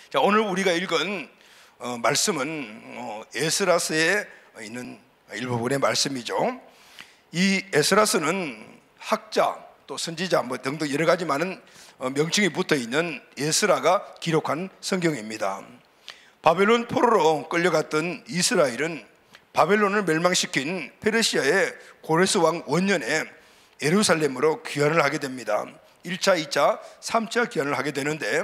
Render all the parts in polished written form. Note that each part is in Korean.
자, 오늘 우리가 읽은 말씀은 에스라서에 있는 일부분의 말씀이죠. 이 에스라서는 학자 또 선지자 뭐 등등 여러 가지 많은 명칭이 붙어 있는 에스라가 기록한 성경입니다. 바벨론 포로로 끌려갔던 이스라엘은 바벨론을 멸망시킨 페르시아의 고레스 왕 원년에 예루살렘으로 귀환을 하게 됩니다. 1차, 2차, 3차 귀환을 하게 되는데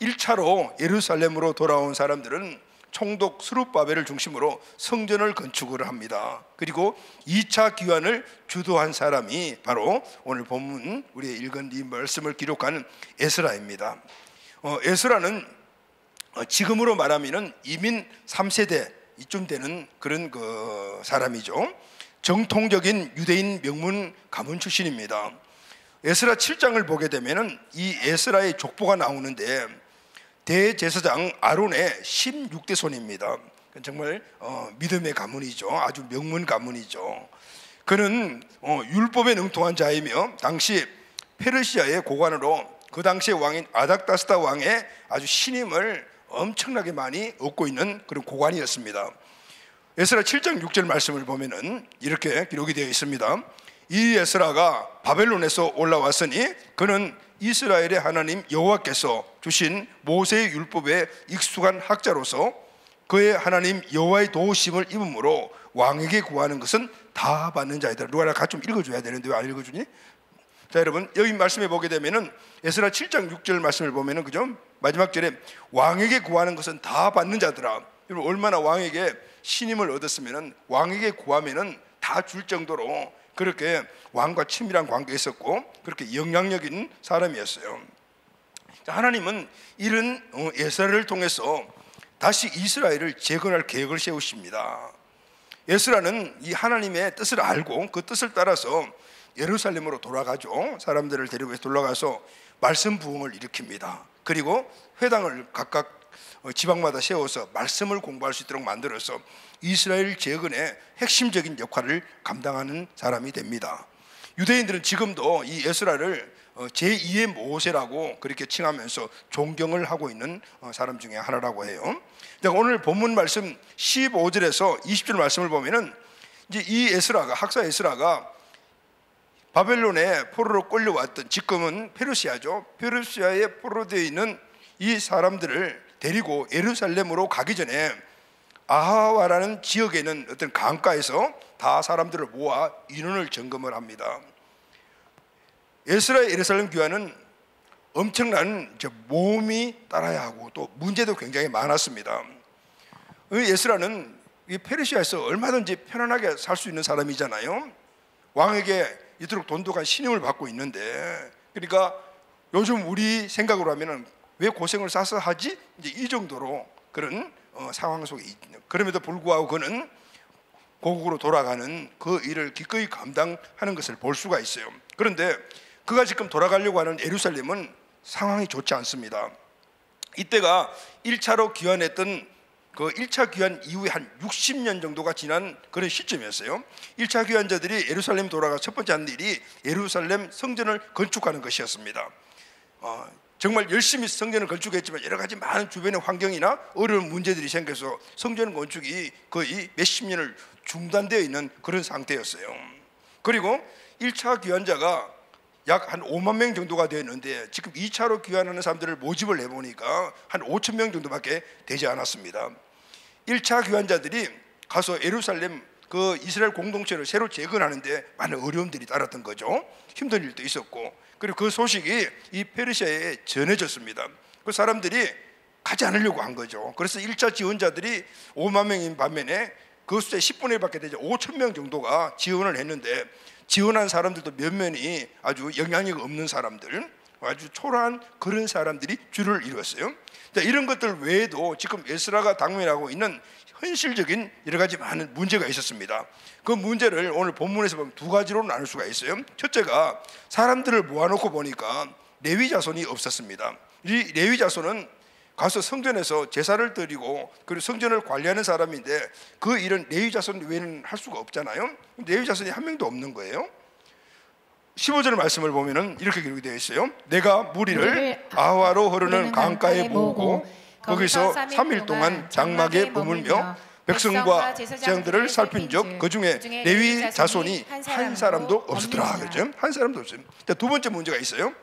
1차로 예루살렘으로 돌아온 사람들은 총독 스룹바벨을 중심으로 성전을 건축을 합니다. 그리고 2차 귀환을 주도한 사람이 바로 오늘 본문 우리 읽은 이 말씀을 기록한 에스라입니다. 에스라는 지금으로 말하면 이민 3세대 이쯤 되는 그런 사람이죠. 정통적인 유대인 명문 가문 출신입니다. 에스라 7장을 보게 되면 이 에스라의 족보가 나오는데 대제사장 아론의 16대 손입니다. 정말 믿음의 가문이죠. 아주 명문 가문이죠. 그는 율법에 능통한 자이며 당시 페르시아의 고관으로 그 당시의 왕인 아닥다스다 왕의 아주 신임을 엄청나게 많이 얻고 있는 그런 고관이었습니다. 에스라 7장 6절 말씀을 보면은 이렇게 기록이 되어 있습니다. 이 에스라가 바벨론에서 올라왔으니 그는 이스라엘의 하나님 여호와께서 주신 모세의 율법에 익숙한 학자로서 그의 하나님 여호와의 도우심을 입음으로 왕에게 구하는 것은 다 받는 자이다. 누가 같이 좀 읽어줘야 되는데 왜 안 읽어주니? 자, 여러분 여기 말씀해 보게 되면은 에스라 7장 6절 말씀을 보면은 그죠? 마지막 절에 왕에게 구하는 것은 다 받는 자더라. 여러분 얼마나 왕에게 신임을 얻었으면은 왕에게 구하면은 다 줄 정도로 그렇게 왕과 친밀한 관계에 있었고 그렇게 영향력 있는 사람이었어요. 자, 하나님은 이런 에스라를 통해서 다시 이스라엘을 재건할 계획을 세우십니다. 에스라는 이 하나님의 뜻을 알고 그 뜻을 따라서 예루살렘으로 돌아가죠. 사람들을 데리고 돌아가서 말씀 부흥을 일으킵니다. 그리고 회당을 각각 지방마다 세워서 말씀을 공부할 수 있도록 만들어서 이스라엘 재건의 핵심적인 역할을 감당하는 사람이 됩니다. 유대인들은 지금도 이 에스라를 제2의 모세라고 그렇게 칭하면서 존경을 하고 있는 사람 중에 하나라고 해요. 오늘 본문 말씀 15절에서 20절 말씀을 보면은 이제 이 에스라가 학사 에스라가 바벨론에 포로로 끌려왔던 지금은 페르시아죠. 페르시아에 포로로 되어 있는 이 사람들을 데리고 예루살렘으로 가기 전에 아하와라는 지역에 있는 어떤 강가에서 다 사람들을 모아 인원을 점검을 합니다. 에스라의 예루살렘 귀환은 엄청난 모험이 따라야 하고 또 문제도 굉장히 많았습니다. 에스라는 페르시아에서 얼마든지 편안하게 살 수 있는 사람이잖아요. 왕에게 이토록 돈독한 신임을 받고 있는데, 그러니까 요즘 우리 생각으로 하면은 왜 고생을 싸서 하지? 이제 이 정도로 그런 상황 속에 있는. 그럼에도 불구하고 그는 고국으로 돌아가는 그 일을 기꺼이 감당하는 것을 볼 수가 있어요. 그런데 그가 지금 돌아가려고 하는 예루살렘은 상황이 좋지 않습니다. 이때가 1차로 귀환했던 그 1차 귀환 이후에 한 60년 정도가 지난 그런 시점이었어요. 1차 귀환자들이 예루살렘 돌아가 첫 번째 한 일이 예루살렘 성전을 건축하는 것이었습니다. 정말 열심히 성전을 건축했지만 여러 가지 많은 주변의 환경이나 어려운 문제들이 생겨서 성전 건축이 거의 몇십 년을 중단되어 있는 그런 상태였어요. 그리고 1차 귀환자가 약 한 5만 명 정도가 되었는데 지금 2차로 귀환하는 사람들을 모집을 해보니까 한 5천 명 정도밖에 되지 않았습니다. 1차 귀환자들이 가서 예루살렘 그 이스라엘 공동체를 새로 재건하는데 많은 어려움들이 따랐던 거죠. 힘든 일도 있었고, 그리고 그 소식이 이 페르시아에 전해졌습니다. 그 사람들이 가지 않으려고 한 거죠. 그래서 1차 지원자들이 5만 명인 반면에 그 숫자의 10분의 1밖에 되지 5천 명 정도가 지원을 했는데, 지원한 사람들도 몇몇이 아주 영향력 없는 사람들, 아주 초라한 그런 사람들이 줄을 이뤘어요. 자, 이런 것들 외에도 지금 에스라가 당면하고 있는 현실적인 여러 가지 많은 문제가 있었습니다. 그 문제를 오늘 본문에서 보면 두 가지로 나눌 수가 있어요. 첫째가 사람들을 모아놓고 보니까 레위 자손이 없었습니다. 이 레위 자손은 가서 성전에서 제사를 드리고 그리고 성전을 관리하는 사람인데 그 일은 레위 자손 외에는 할 수가 없잖아요. 레위 자손이 한 명도 없는 거예요. 15절 말씀을 보면은 이렇게 기록이 되어 있어요. 내가 무리를 아하와로 흐르는 강가에 모으고 거기서 3일 동안 장막에 머물며 백성과 제사장들을 살핀 적 그 중에 레위 자손이 한 사람도 없었더라. 그렇죠? 한 사람도 없어요. 두 번째 문제가 있어요.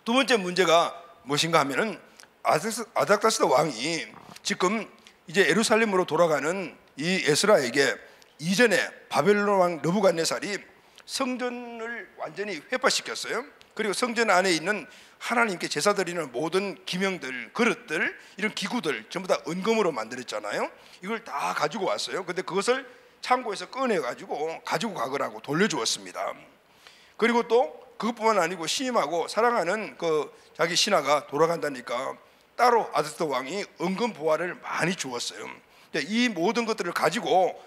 두 번째 문제가 무엇인가 하면은 아닥사스다 왕이 지금 이제 예루살렘으로 돌아가는 이 에스라에게 이전에 바벨론 왕 느부갓네살이 성전을 완전히 회파시켰어요. 그리고 성전 안에 있는 하나님께 제사 드리는 모든 기명들, 그릇들, 이런 기구들 전부 다 은금으로 만들었잖아요. 이걸 다 가지고 왔어요. 근데 그것을 창고에서 꺼내가지고 가지고 가거라고 돌려주었습니다. 그리고 또 그것뿐만 아니고 신임하고 사랑하는 그 자기 신하가 돌아간다니까 따로 아닥사스다 왕이 은금 보화를 많이 주었어요. 이 모든 것들을 가지고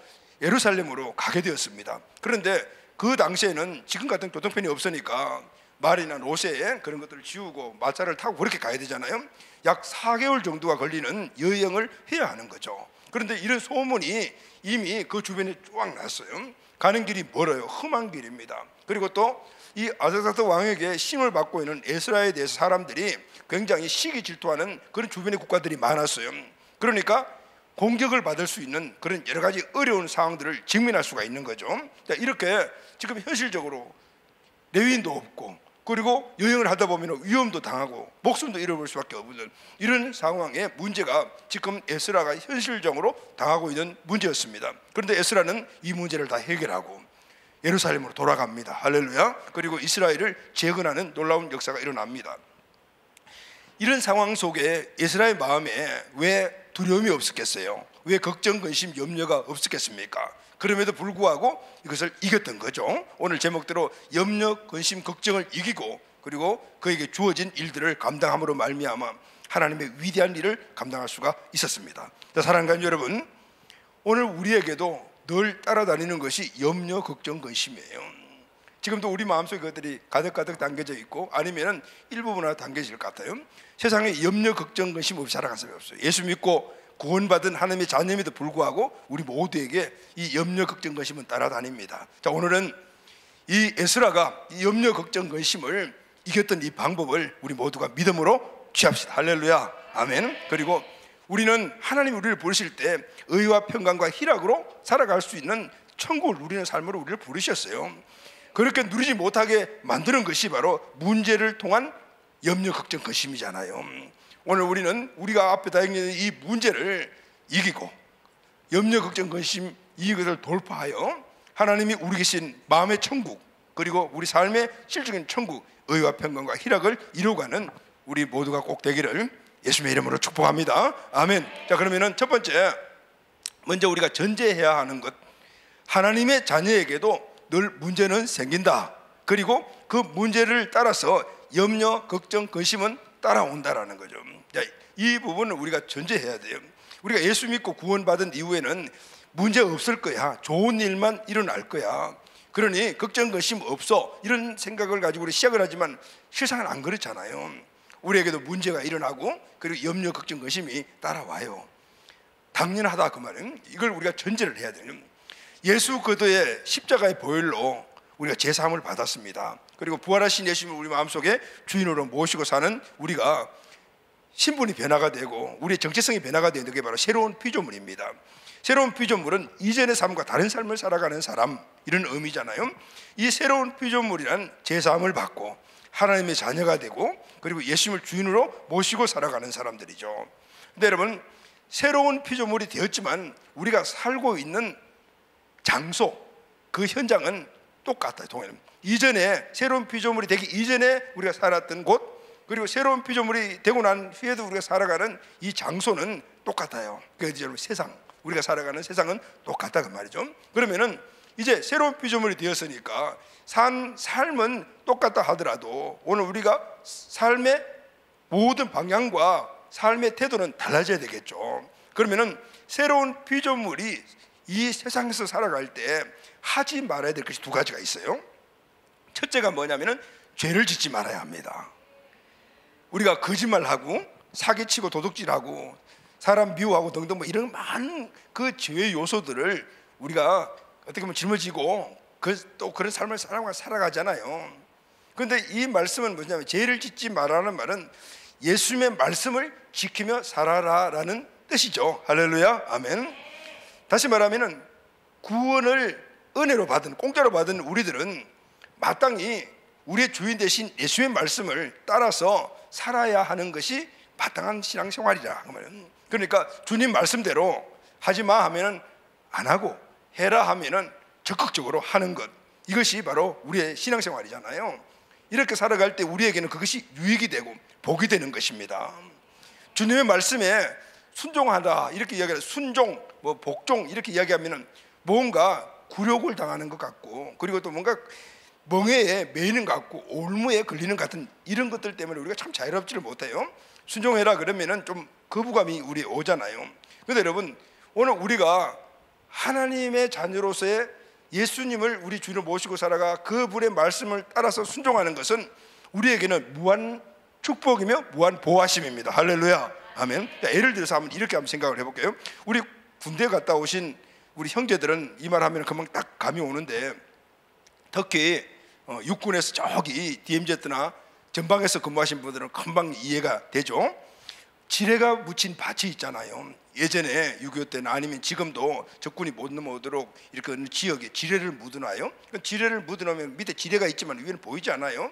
예루살렘으로 가게 되었습니다. 그런데 그 당시에는 지금 같은 교통편이 없으니까 말이나 노새에 그런 것들을 지우고 마차를 타고 그렇게 가야 되잖아요. 약 4개월 정도가 걸리는 여행을 해야 하는 거죠. 그런데 이런 소문이 이미 그 주변에 쫙 났어요. 가는 길이 멀어요. 험한 길입니다. 그리고 또 이 아닥사스다 왕에게 신을 받고 있는 에스라에 대해서 사람들이 굉장히 시기 질투하는 그런 주변의 국가들이 많았어요. 그러니까 공격을 받을 수 있는 그런 여러 가지 어려운 상황들을 직면할 수가 있는 거죠. 이렇게 지금 현실적으로 레위인도 없고 그리고 여행을 하다 보면 위험도 당하고 목숨도 잃어버릴 수밖에 없는 이런 상황에 문제가 지금 에스라가 현실적으로 당하고 있는 문제였습니다. 그런데 에스라는 이 문제를 다 해결하고 예루살렘으로 돌아갑니다. 할렐루야. 그리고 이스라엘을 재건하는 놀라운 역사가 일어납니다. 이런 상황 속에 에스라의 마음에 왜 두려움이 없었겠어요? 왜 걱정, 근심, 염려가 없었겠습니까? 그럼에도 불구하고 이것을 이겼던 거죠. 오늘 제목대로 염려, 근심, 걱정을 이기고 그리고 그에게 주어진 일들을 감당함으로 말미암아 하나님의 위대한 일을 감당할 수가 있었습니다. 사랑하는 여러분, 오늘 우리에게도 늘 따라다니는 것이 염려, 걱정, 근심이에요. 지금도 우리 마음속에 그것들이 가득가득 담겨져 있고 아니면 일부분 하나 담겨질 것 같아요. 세상에 염려, 걱정, 근심 없이 살아간 사람이 없어요. 예수 믿고 구원받은 하나님의 자녀임에도 불구하고 우리 모두에게 이 염려, 걱정, 근심은 따라다닙니다. 자, 오늘은 이 에스라가 이 염려, 걱정, 근심을 이겼던 이 방법을 우리 모두가 믿음으로 취합시다. 할렐루야, 아멘. 그리고 우리는 하나님이 우리를 부르실 때 의와 평강과 희락으로 살아갈 수 있는 천국을 누리는 삶으로 우리를 부르셨어요. 그렇게 누리지 못하게 만드는 것이 바로 문제를 통한 염려, 걱정, 근심이잖아요. 오늘 우리는 우리가 앞에 다행히 이 문제를 이기고 염려, 걱정, 근심 이것을 돌파하여 하나님이 우리 계신 마음의 천국 그리고 우리 삶의 실적인 천국 의와 평강과 희락을 이루어가는 우리 모두가 꼭 되기를 예수님의 이름으로 축복합니다. 아멘. 자, 그러면은 첫 번째 먼저 우리가 전제해야 하는 것, 하나님의 자녀에게도 늘 문제는 생긴다. 그리고 그 문제를 따라서 염려, 걱정, 근심은 따라온다라는 거죠. 자, 이 부분을 우리가 전제해야 돼요. 우리가 예수 믿고 구원받은 이후에는 문제 없을 거야. 좋은 일만 일어날 거야. 그러니 걱정, 근심 없어. 이런 생각을 가지고 우리 시작을 하지만 실상은 안 그렇잖아요. 우리에게도 문제가 일어나고 그리고 염려, 걱정, 근심이 따라와요. 당연하다 그 말은. 이걸 우리가 전제를 해야 돼요. 예수 그리스도의 십자가의 보혈로 우리가 제사함을 받았습니다. 그리고 부활하신 예수님을 우리 마음속에 주인으로 모시고 사는 우리가 신분이 변화가 되고 우리의 정체성이 변화가 되는 게 바로 새로운 피조물입니다. 새로운 피조물은 이전의 삶과 다른 삶을 살아가는 사람, 이런 의미잖아요. 이 새로운 피조물이란 제사함을 받고 하나님의 자녀가 되고 그리고 예수님을 주인으로 모시고 살아가는 사람들이죠. 근데 여러분, 새로운 피조물이 되었지만 우리가 살고 있는 장소, 그 현장은 똑같아요. 이전에 새로운 피조물이 되기 이전에 우리가 살았던 곳, 그리고 새로운 피조물이 되고 난 후에도 우리가 살아가는 이 장소는 똑같아요. 그래서 세상, 우리가 살아가는 세상은 똑같다 그 말이죠. 그러면은 이제 새로운 피조물이 되었으니까 삶은 똑같다 하더라도 오늘 우리가 삶의 모든 방향과 삶의 태도는 달라져야 되겠죠. 그러면은 새로운 피조물이 이 세상에서 살아갈 때 하지 말아야 될 것이 두 가지가 있어요. 첫째가 뭐냐면은 죄를 짓지 말아야 합니다. 우리가 거짓말하고 사기치고 도둑질하고 사람 미워하고 등등 뭐 이런 많은 그 죄의 요소들을 우리가 어떻게 보면 짊어지고 또 그런 삶을 살아가잖아요. 그런데 이 말씀은 뭐냐면 죄를 짓지 말라는 말은 예수님의 말씀을 지키며 살아라라는 뜻이죠. 할렐루야, 아멘. 다시 말하면은 구원을 은혜로 받은, 공짜로 받은 우리들은 마땅히 우리의 주인 대신 예수의 말씀을 따라서 살아야 하는 것이 마땅한 신앙생활이라. 그러니까 주님 말씀대로 하지마 하면은 안 하고, 해라 하면은 적극적으로 하는 것, 이것이 바로 우리의 신앙생활이잖아요. 이렇게 살아갈 때 우리에게는 그것이 유익이 되고 복이 되는 것입니다. 주님의 말씀에 순종하다 이렇게 이야기하는, 순종, 복종 이렇게 이야기하면은 뭔가 굴욕을 당하는 것 같고, 그리고 또 뭔가 멍에에 매이는 것 같고 올무에 걸리는 것 같은 이런 것들 때문에 우리가 참 자유롭지를 못해요. 순종해라 그러면은 좀 거부감이 우리에 오잖아요. 그런데 여러분, 오늘 우리가 하나님의 자녀로서의 예수님을 우리 주로 모시고 살아가 그분의 말씀을 따라서 순종하는 것은 우리에게는 무한 축복이며 무한 보호하심입니다. 할렐루야, 아멘. 예를 들어서 이렇게 한번 생각을 해볼게요. 우리 군대 갔다 오신 우리 형제들은 이 말 하면 금방 딱 감이 오는데, 특히 육군에서 저기 DMZ나 전방에서 근무하신 분들은 금방 이해가 되죠. 지뢰가 묻힌 밭이 있잖아요. 예전에 6.25 때나 아니면 지금도 적군이 못 넘어오도록 이렇게 어느 지역에 지뢰를 묻어놔요. 지뢰를 묻어놓으면 밑에 지뢰가 있지만 위에는 보이지 않아요.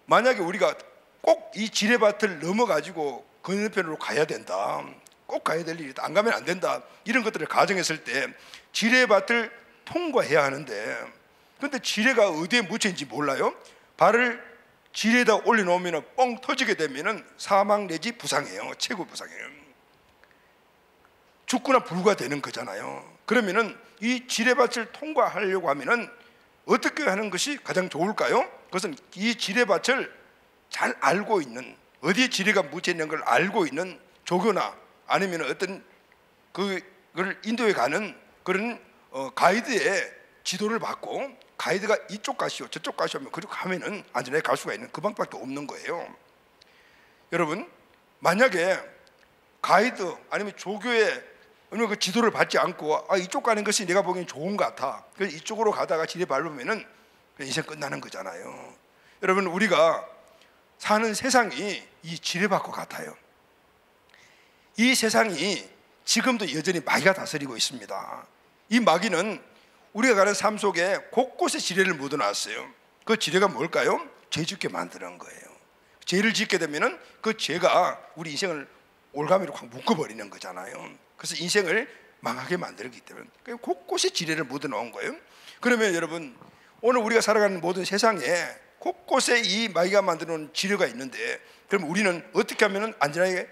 만약에 우리가 꼭 이 지뢰밭을 넘어가지고 건너편으로 가야 된다, 꼭 가야 될 일이다, 안 가면 안 된다, 이런 것들을 가정했을 때 지뢰밭을 통과해야 하는데, 그런데 지뢰가 어디에 묻혀있는지 몰라요. 발을 지뢰에다 올려놓으면 뻥 터지게 되면 사망 내지 부상이에요. 최고 부상이에요. 죽거나 불과되는 거잖아요. 그러면은 이 지뢰밭을 통과하려고 하면은 어떻게 하는 것이 가장 좋을까요? 그것은 이 지뢰밭을 잘 알고 있는, 어디에 지뢰가 묻혀 있는 걸 알고 있는 조교나 아니면 어떤 그걸 인도해 가는 그런 가이드의 지도를 받고, 가이드가 이쪽 가시오 저쪽 가시오 하면 그쪽 가면은 안전하게 갈 수가 있는 그 방법밖에 없는 거예요. 여러분, 만약에 가이드 아니면 조교의 그 지도를 받지 않고 이쪽 가는 것이 내가 보기엔 좋은 것 같아, 그래서 이쪽으로 가다가 지뢰 밟으면은 인생 끝나는 거잖아요. 여러분, 우리가 사는 세상이 이 지뢰밭과 같아요. 이 세상이 지금도 여전히 마귀가 다스리고 있습니다. 이 마귀는 우리가 가는 삶 속에 곳곳에 지뢰를 묻어놨어요. 그 지뢰가 뭘까요? 죄 짓게 만드는 거예요. 죄를 짓게 되면은 그 죄가 우리 인생을 올가미로 확 묶어버리는 거잖아요. 그래서 인생을 망하게 만들기 때문에 곳곳에 지뢰를 묻어놓은 거예요. 그러면 여러분, 오늘 우리가 살아가는 모든 세상에 곳곳에 이 마귀가 만들어놓은 지뢰가 있는데, 그럼 우리는 어떻게 하면 안전하게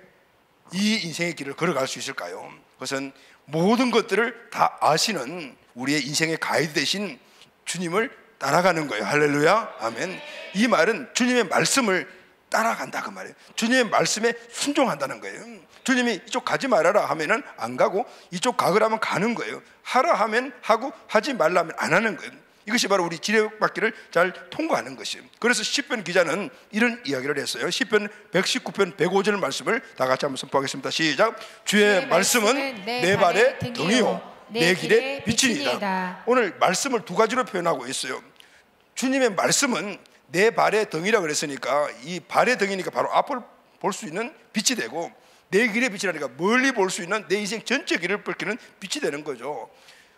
이 인생의 길을 걸어갈 수 있을까요? 그것은 모든 것들을 다 아시는 우리의 인생의 가이드 되신 주님을 따라가는 거예요. 할렐루야, 아멘. 이 말은 주님의 말씀을 따라간다 그 말이에요. 주님의 말씀에 순종한다는 거예요. 주님이 이쪽 가지 말아라 하면은 안 가고, 이쪽 가거라면 가는 거예요. 하라 하면 하고, 하지 말라 하면 안 하는 거예요. 이것이 바로 우리 지뢰바퀴를 잘 통과하는 것이에요. 그래서 시편 기자는 이런 이야기를 했어요. 시편 119편 105절 말씀을 다 같이 한번 선포하겠습니다. 시작. 주의 말씀은 내 발의 등이요 내 길의 빛이니이다. 오늘 말씀을 두 가지로 표현하고 있어요. 주님의 말씀은 내 발의 등이라 그랬으니까 이 발의 등이니까 바로 앞을 볼 수 있는 빛이 되고, 내 길의 빛이라니까 멀리 볼 수 있는 내 인생 전체 길을 밝히는 빛이 되는 거죠.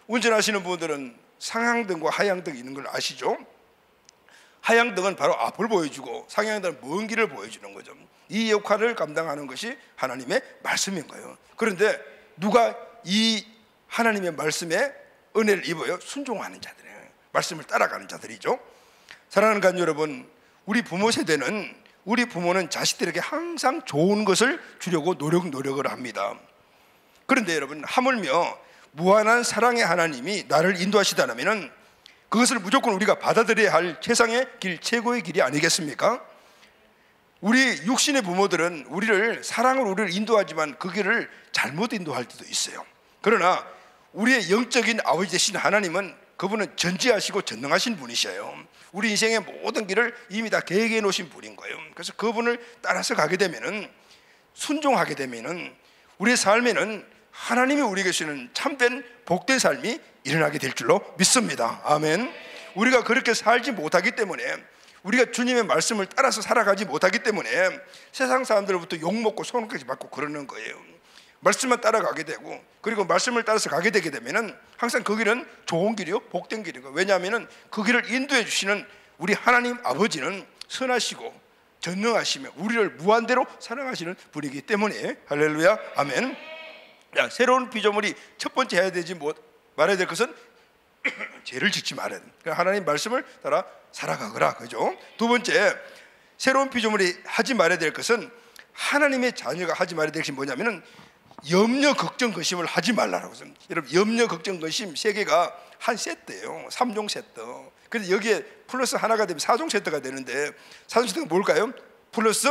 운전하시는 분들은 상향등과 하향등이 있는 걸 아시죠? 하향등은 바로 앞을 보여주고 상향등은 먼 길을 보여주는 거죠. 이 역할을 감당하는 것이 하나님의 말씀인 거예요. 그런데 누가 이 하나님의 말씀에 은혜를 입어요? 순종하는 자들이에요. 말씀을 따라가는 자들이죠. 사랑하는 간 여러분, 우리 부모 세대는, 우리 부모는 자식들에게 항상 좋은 것을 주려고 노력을 합니다. 그런데 여러분, 하물며 무한한 사랑의 하나님이 나를 인도하시다면 그것을 무조건 우리가 받아들여야 할 최상의 길, 최고의 길이 아니겠습니까? 우리 육신의 부모들은 우리를 사랑으로 우리를 인도하지만 그 길을 잘못 인도할 때도 있어요. 그러나 우리의 영적인 아버지 되신 하나님은, 그분은 전지하시고 전능하신 분이셔요. 우리 인생의 모든 길을 이미 다 계획해 놓으신 분인 거예요. 그래서 그분을 따라서 가게 되면은, 순종하게 되면은 우리의 삶에는 하나님이 우리에게 주시는 참된 복된 삶이 일어나게 될 줄로 믿습니다. 아멘. 우리가 그렇게 살지 못하기 때문에 우리가 주님의 말씀을 따라서 살아가지 못하기 때문에 세상 사람들로부터 욕먹고 소문까지 받고 그러는 거예요. 말씀만 따라가게 되고, 그리고 말씀을 따라서 가게 되게 되면은 항상 그 길은 좋은 길이요, 복된 길이고, 왜냐하면은 그 길을 인도해 주시는 우리 하나님 아버지는 선하시고 전능하시며 우리를 무한대로 사랑하시는 분이기 때문에. 할렐루야, 아멘. 자, 새로운 피조물이 첫 번째 해야 되지 말아야 될 것은 죄를 짓지 말아야 돼. 하나님 말씀을 따라 살아가거라, 그죠? 두 번째, 새로운 피조물이 하지 말아야 될 것은, 하나님의 자녀가 하지 말아야 될 것이 뭐냐면은 염려, 걱정, 근심을 하지 말라라고 했습니다. 여러분, 염려, 걱정, 근심 세 개가 한 세트예요. 3종 세트. 그런데 여기에 플러스 하나가 되면 4종 세트가 되는데, 4종 세트가 뭘까요? 플러스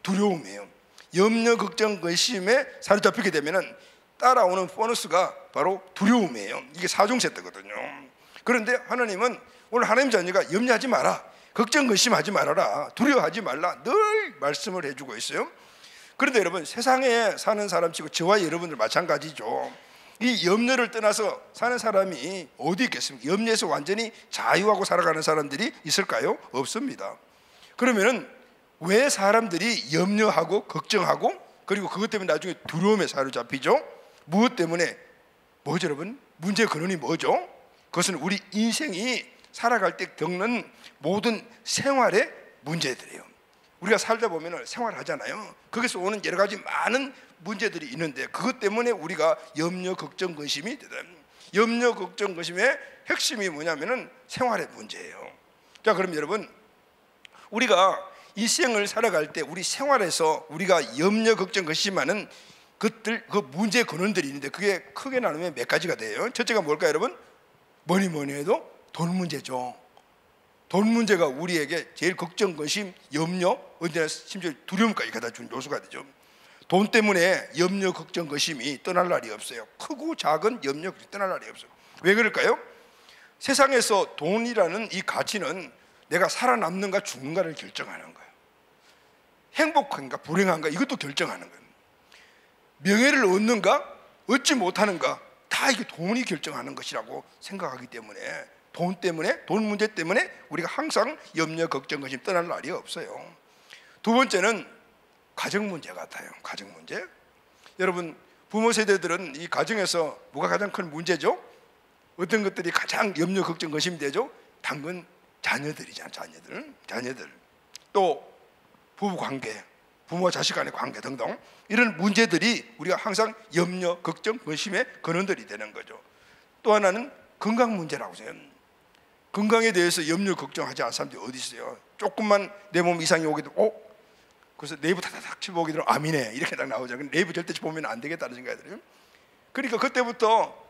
두려움이에요. 염려, 걱정, 근심에 사로잡히게 되면은 따라오는 보너스가 바로 두려움이에요. 이게 4종 세트거든요. 그런데 하나님은 오늘 하나님 자녀가 염려하지 마라, 걱정, 근심하지 말아라, 두려워하지 말라 늘 말씀을 해주고 있어요. 그런데 여러분, 세상에 사는 사람치고 저와 여러분들 마찬가지죠. 이 염려를 떠나서 사는 사람이 어디 있겠습니까? 염려에서 완전히 자유하고 살아가는 사람들이 있을까요? 없습니다. 그러면은 왜 사람들이 염려하고 걱정하고, 그리고 그것 때문에 나중에 두려움에 사로잡히죠? 무엇 때문에? 뭐죠 여러분? 문제의 근원이 뭐죠? 그것은 우리 인생이 살아갈 때 겪는 모든 생활의 문제들이에요. 우리가 살다 보면 생활하잖아요. 거기서 오는 여러 가지 많은 문제들이 있는데, 그것 때문에 우리가 염려, 걱정, 근심이 되다. 염려, 걱정, 근심의 핵심이 뭐냐면은 생활의 문제예요. 자, 그럼 여러분, 우리가 일생을 살아갈 때 우리 생활에서 우리가 염려, 걱정, 근심하는 것들, 그 문제의 근원들이 있는데, 그게 크게 나누면 몇 가지가 돼요. 첫째가 뭘까요, 여러분? 뭐니 해도 돈 문제죠. 돈 문제가 우리에게 제일 걱정, 근심, 염려, 언제나 심지어 두려움까지 갖다 준 요소가 되죠. 돈 때문에 염려, 걱정, 근심이 떠날 날이 없어요. 크고 작은 염려, 떠날 날이 없어요. 왜 그럴까요? 세상에서 돈이라는 이 가치는 내가 살아남는가 죽는가를 결정하는 거예요. 행복한가 불행한가 이것도 결정하는 거예요. 명예를 얻는가 얻지 못하는가 다 이게 돈이 결정하는 것이라고 생각하기 때문에, 돈 문제 때문에 우리가 항상 염려, 걱정, 근심 떠날 날이 없어요. 두 번째는 가정 문제 같아요. 가정 문제. 여러분, 부모 세대들은 이 가정에서 뭐가 가장 큰 문제죠? 어떤 것들이 가장 염려, 걱정, 근심이 되죠? 당근 자녀들이잖아요. 자녀들. 또 부부 관계, 부모와 자식 간의 관계 등등, 이런 문제들이 우리가 항상 염려, 걱정, 근심의 근원들이 되는 거죠. 또 하나는 건강 문제라고 해요. 건강에 대해서 염려, 걱정하지 않은 사람들이 어디 있어요? 조금만 내 몸 이상이 오게 되면 그래서 네이버 타닥 치고 오게 되면 암이네 이렇게 딱 나오죠. 네이버 절대 보면 안 되겠다는 생각이 들어요. 그러니까 그때부터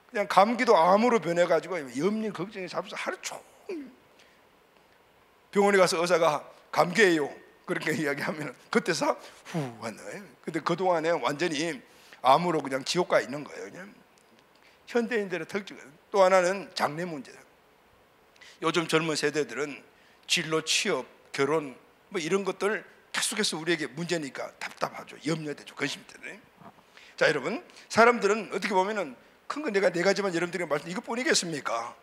그냥 감기도 암으로 변해가지고 염려, 걱정이 잡혀서 하루 종일 병원에 가서 의사가 감기예요 그렇게 이야기하면 그때서 후 하는 거예요. 근데 그동안에 완전히 암으로 그냥 지옥 가 있는 거예요. 그냥 현대인들의 특징. 또 하나는 장래 문제. 요즘 젊은 세대들은 진로, 취업, 결혼 뭐 이런 것들 계속해서 우리에게 문제니까 답답하죠. 염려되죠. 근심되네. 자, 여러분, 사람들은 어떻게 보면은 큰 건 내가 네 가지만 여러분들에게 말씀 이것뿐이겠습니까?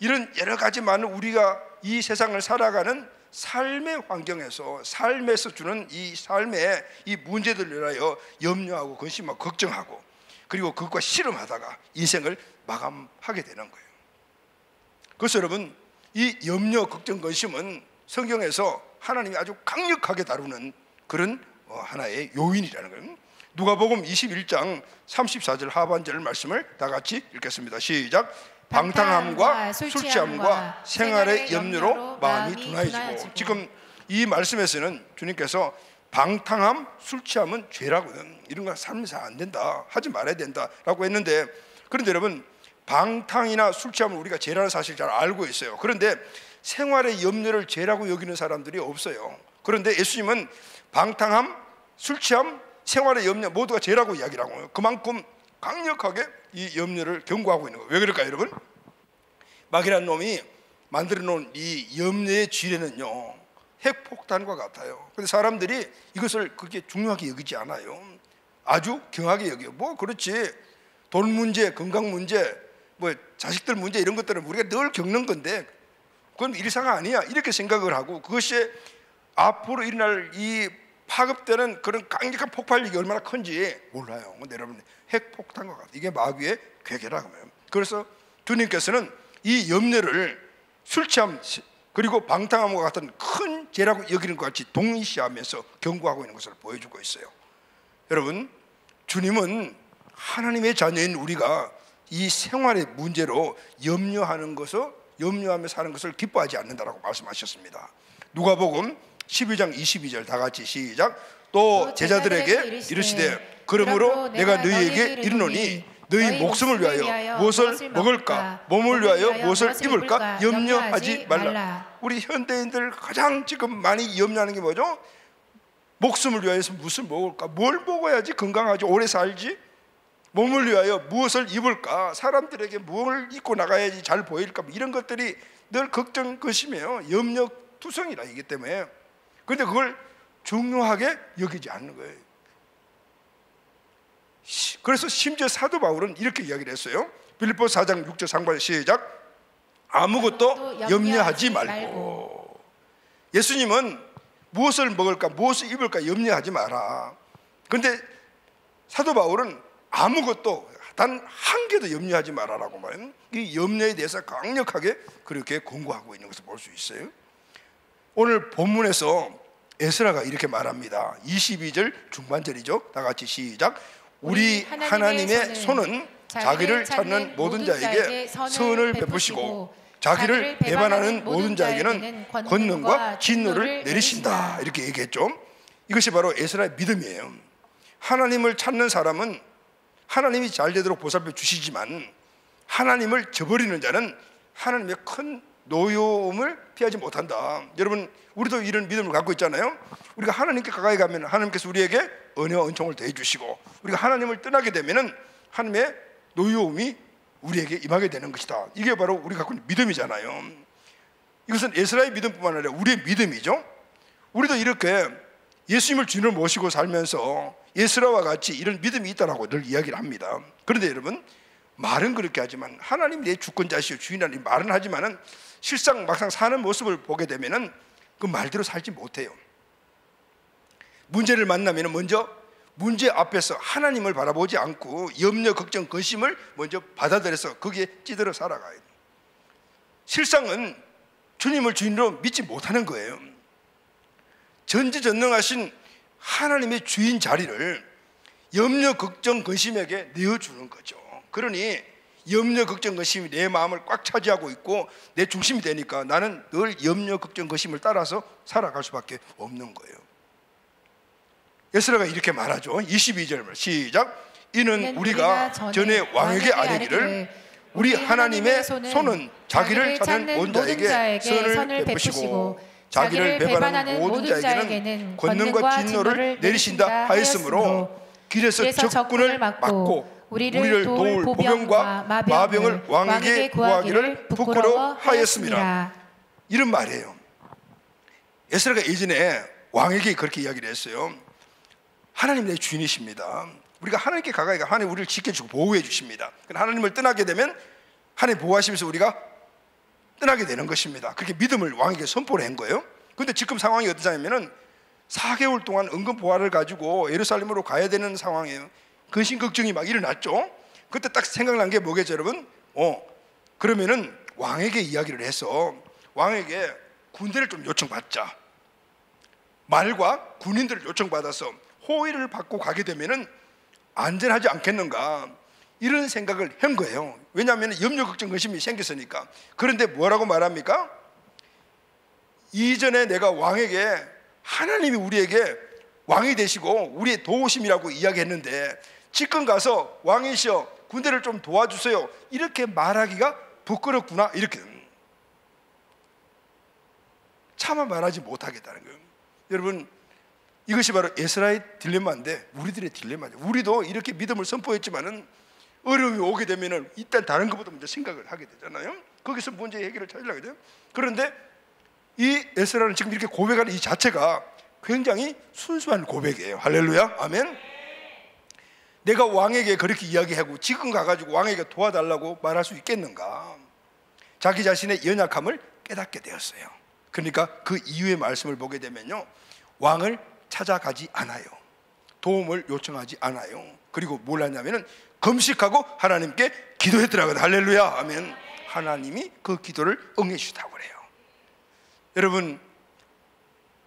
이런 여러 가지 많은 우리가 이 세상을 살아가는 삶의 환경에서, 삶에서 주는 이 삶의 이 문제들을 위하여 염려하고 근심하고 걱정하고, 그리고 그것과 씨름하다가 인생을 마감하게 되는 거예요. 그래서 여러분, 이 염려, 걱정, 근심은 성경에서 하나님이 아주 강력하게 다루는 그런 하나의 요인이라는 거예요. 누가복음 21장 34절 하반절 말씀을 다 같이 읽겠습니다. 시작. 방탕함과 술취함과 생활의 염려로 마음이 둔하여지고. 지금 이 말씀에서는 주님께서 방탕함, 술취함은 죄라고요. 이런 거 삶에서 안 된다, 하지 말아야 된다라고 했는데, 그런데 여러분, 방탕이나 술취함을 우리가 죄라는 사실 잘 알고 있어요. 그런데 생활의 염려를 죄라고 여기는 사람들이 없어요. 그런데 예수님은 방탕함, 술취함, 생활의 염려 모두가 죄라고 이야기를 하고, 그만큼 강력하게 이 염려를 경고하고 있는 거예요. 왜 그럴까요, 여러분? 마귀라는 놈이 만들어 놓은 이 염려의 지뢰는요, 핵폭탄과 같아요. 근데 사람들이 이것을 그렇게 중요하게 여기지 않아요. 아주 경하게 여겨요. 뭐 그렇지, 돈 문제, 건강 문제, 뭐 자식들 문제 이런 것들은 우리가 늘 겪는 건데 그건 일상 아니야 이렇게 생각을 하고, 그것이 앞으로 일어날 이 파급되는 그런 강력한 폭발력이 얼마나 큰지 몰라요. 근데 여러분, 핵폭탄과 같아. 이게 마귀의 괴계라고 해요. 그래서 주님께서는 이 염려를 술 취함 그리고 방탕함과 같은 큰 죄라고 여기는 것 같이 동일시하면서 경고하고 있는 것을 보여주고 있어요. 여러분, 주님은 하나님의 자녀인 우리가 이 생활의 문제로 염려하며 사는 것을 기뻐하지 않는다라고 말씀하셨습니다. 누가복음 12장 22절 다 같이 시작. 또 제자들에게 이르시되 그러므로 내가 너희에게 이르노니 너희 목숨을 위하여 무엇을 먹을까, 몸을 위하여 무엇을 입을까 염려하지 말라. 우리 현대인들 가장 지금 많이 염려하는 게 뭐죠? 목숨을 위하여서 무엇을 먹을까, 뭘 먹어야지 건강하지 오래 살지, 몸을 위하여 무엇을 입을까, 사람들에게 뭘 입고 나가야지 잘 보일까, 이런 것들이 늘 걱정 것이며 염려투성이라기 때문에, 그런데 그걸 중요하게 여기지 않는 거예요. 그래서 심지어 사도 바울은 이렇게 이야기를 했어요. 빌립보서 4장 6절 상반 시작. 아무것도 염려하지 말고. 예수님은 무엇을 먹을까 무엇을 입을까 염려하지 마라. 그런데 사도 바울은 아무것도 단 한 개도 염려하지 마라라고 말해요. 이 염려에 대해서 강력하게 그렇게 권고하고 있는 것을 볼 수 있어요. 오늘 본문에서 에스라가 이렇게 말합니다. 22절 중반절이죠. 다 같이 시작. 우리 하나님의 손은 자기를 찾는 모든 자에게 선을 베푸시고 자기를 배반하는 모든 자에게는 권능과 진노를 내리신다. 이렇게 얘기했죠. 이것이 바로 에스라의 믿음이에요. 하나님을 찾는 사람은 하나님이 잘되도록 보살펴 주시지만, 하나님을 저버리는 자는 하나님의 큰 노여움을 피하지 못한다. 여러분, 우리도 이런 믿음을 갖고 있잖아요. 우리가 하나님께 가까이 가면 하나님께서 우리에게 은혜와 은총을 더해 주시고, 우리가 하나님을 떠나게 되면 하나님의 노여움이 우리에게 임하게 되는 것이다. 이게 바로 우리가 갖고 있는 믿음이잖아요. 이것은 에스라의 믿음뿐만 아니라 우리의 믿음이죠. 우리도 이렇게 예수님을 주인으로 모시고 살면서 에스라와 같이 이런 믿음이 있다라고 늘 이야기를 합니다. 그런데 여러분, 말은 그렇게 하지만 하나님 내 주권자시오 주인이라는 말은 하지만은 실상 막상 사는 모습을 보게 되면은 그 말대로 살지 못해요. 문제를 만나면은 먼저 문제 앞에서 하나님을 바라보지 않고 염려, 걱정, 근심을 먼저 받아들여서 거기에 찌들어 살아가요. 실상은 주님을 주인으로 믿지 못하는 거예요. 전지전능하신 하나님의 주인 자리를 염려, 걱정, 근심에게 내어주는 거죠. 그러니 염려, 걱정, 근심이 내 마음을 꽉 차지하고 있고 내 중심이 되니까 나는 늘 염려, 걱정, 근심을 따라서 살아갈 수밖에 없는 거예요. 에스라가 이렇게 말하죠. 22절 시작. 이는 우리가 전에 왕에게 아뢰기를 우리 하나님의 손은 자기를 찾는 모든 자에게 선을 베푸시고 자기를 배반하는 모든 자에게는 권능과 진노를 내리신다 하였으므로 길에서 적군을 막고 우리를 도울 보병과 마병을 왕에게 구하기를 부끄러워하였습니다. 이런 말이에요. 에스라가 예전에 왕에게 그렇게 이야기를 했어요. 하나님 내 주인이십니다. 우리가 하나님께 가까이 가 하나님 우리를 지켜주고 보호해 주십니다. 하나님을 떠나게 되면 하나님 보호하시면서 우리가 떠나게 되는 것입니다. 그렇게 믿음을 왕에게 선포를 한 거예요. 그런데 지금 상황이 어떠냐면은 4개월 동안 은근 보화를 가지고 예루살렘으로 가야 되는 상황이에요. 근심 걱정이 막 일어났죠. 그때 딱 생각난 게 뭐겠죠, 여러분? 그러면은 왕에게 이야기를 해서 왕에게 군대를 좀 요청받자. 말과 군인들을 요청받아서 호의를 받고 가게 되면은 안전하지 않겠는가, 이런 생각을 한 거예요. 왜냐하면 염려, 걱정, 근심이 생겼으니까. 그런데 뭐라고 말합니까? 이전에 내가 왕에게 하나님이 우리에게 왕이 되시고 우리의 도우심이라고 이야기했는데 지금 가서 왕이시여 군대를 좀 도와주세요 이렇게 말하기가 부끄럽구나, 이렇게 차마 말하지 못하겠다는 거예요. 여러분, 이것이 바로 에스라의 딜레마인데 우리들의 딜레마죠. 우리도 이렇게 믿음을 선포했지만은 어려움이 오게 되면은 일단 다른 것보다 먼저 생각을 하게 되잖아요. 거기서 문제 해결을 찾으려고 해요. 그런데 이 에스라는 지금 이렇게 고백하는 이 자체가 굉장히 순수한 고백이에요. 할렐루야, 아멘. 내가 왕에게 그렇게 이야기하고 지금 가가지고 왕에게 도와달라고 말할 수 있겠는가? 자기 자신의 연약함을 깨닫게 되었어요. 그러니까 그 이후의 말씀을 보게 되면요, 왕을 찾아가지 않아요. 도움을 요청하지 않아요. 그리고 뭘 하냐면은 금식하고 하나님께 기도했더라고요. 할렐루야 하면 하나님이 그 기도를 응해 주시다고 그래요. 여러분,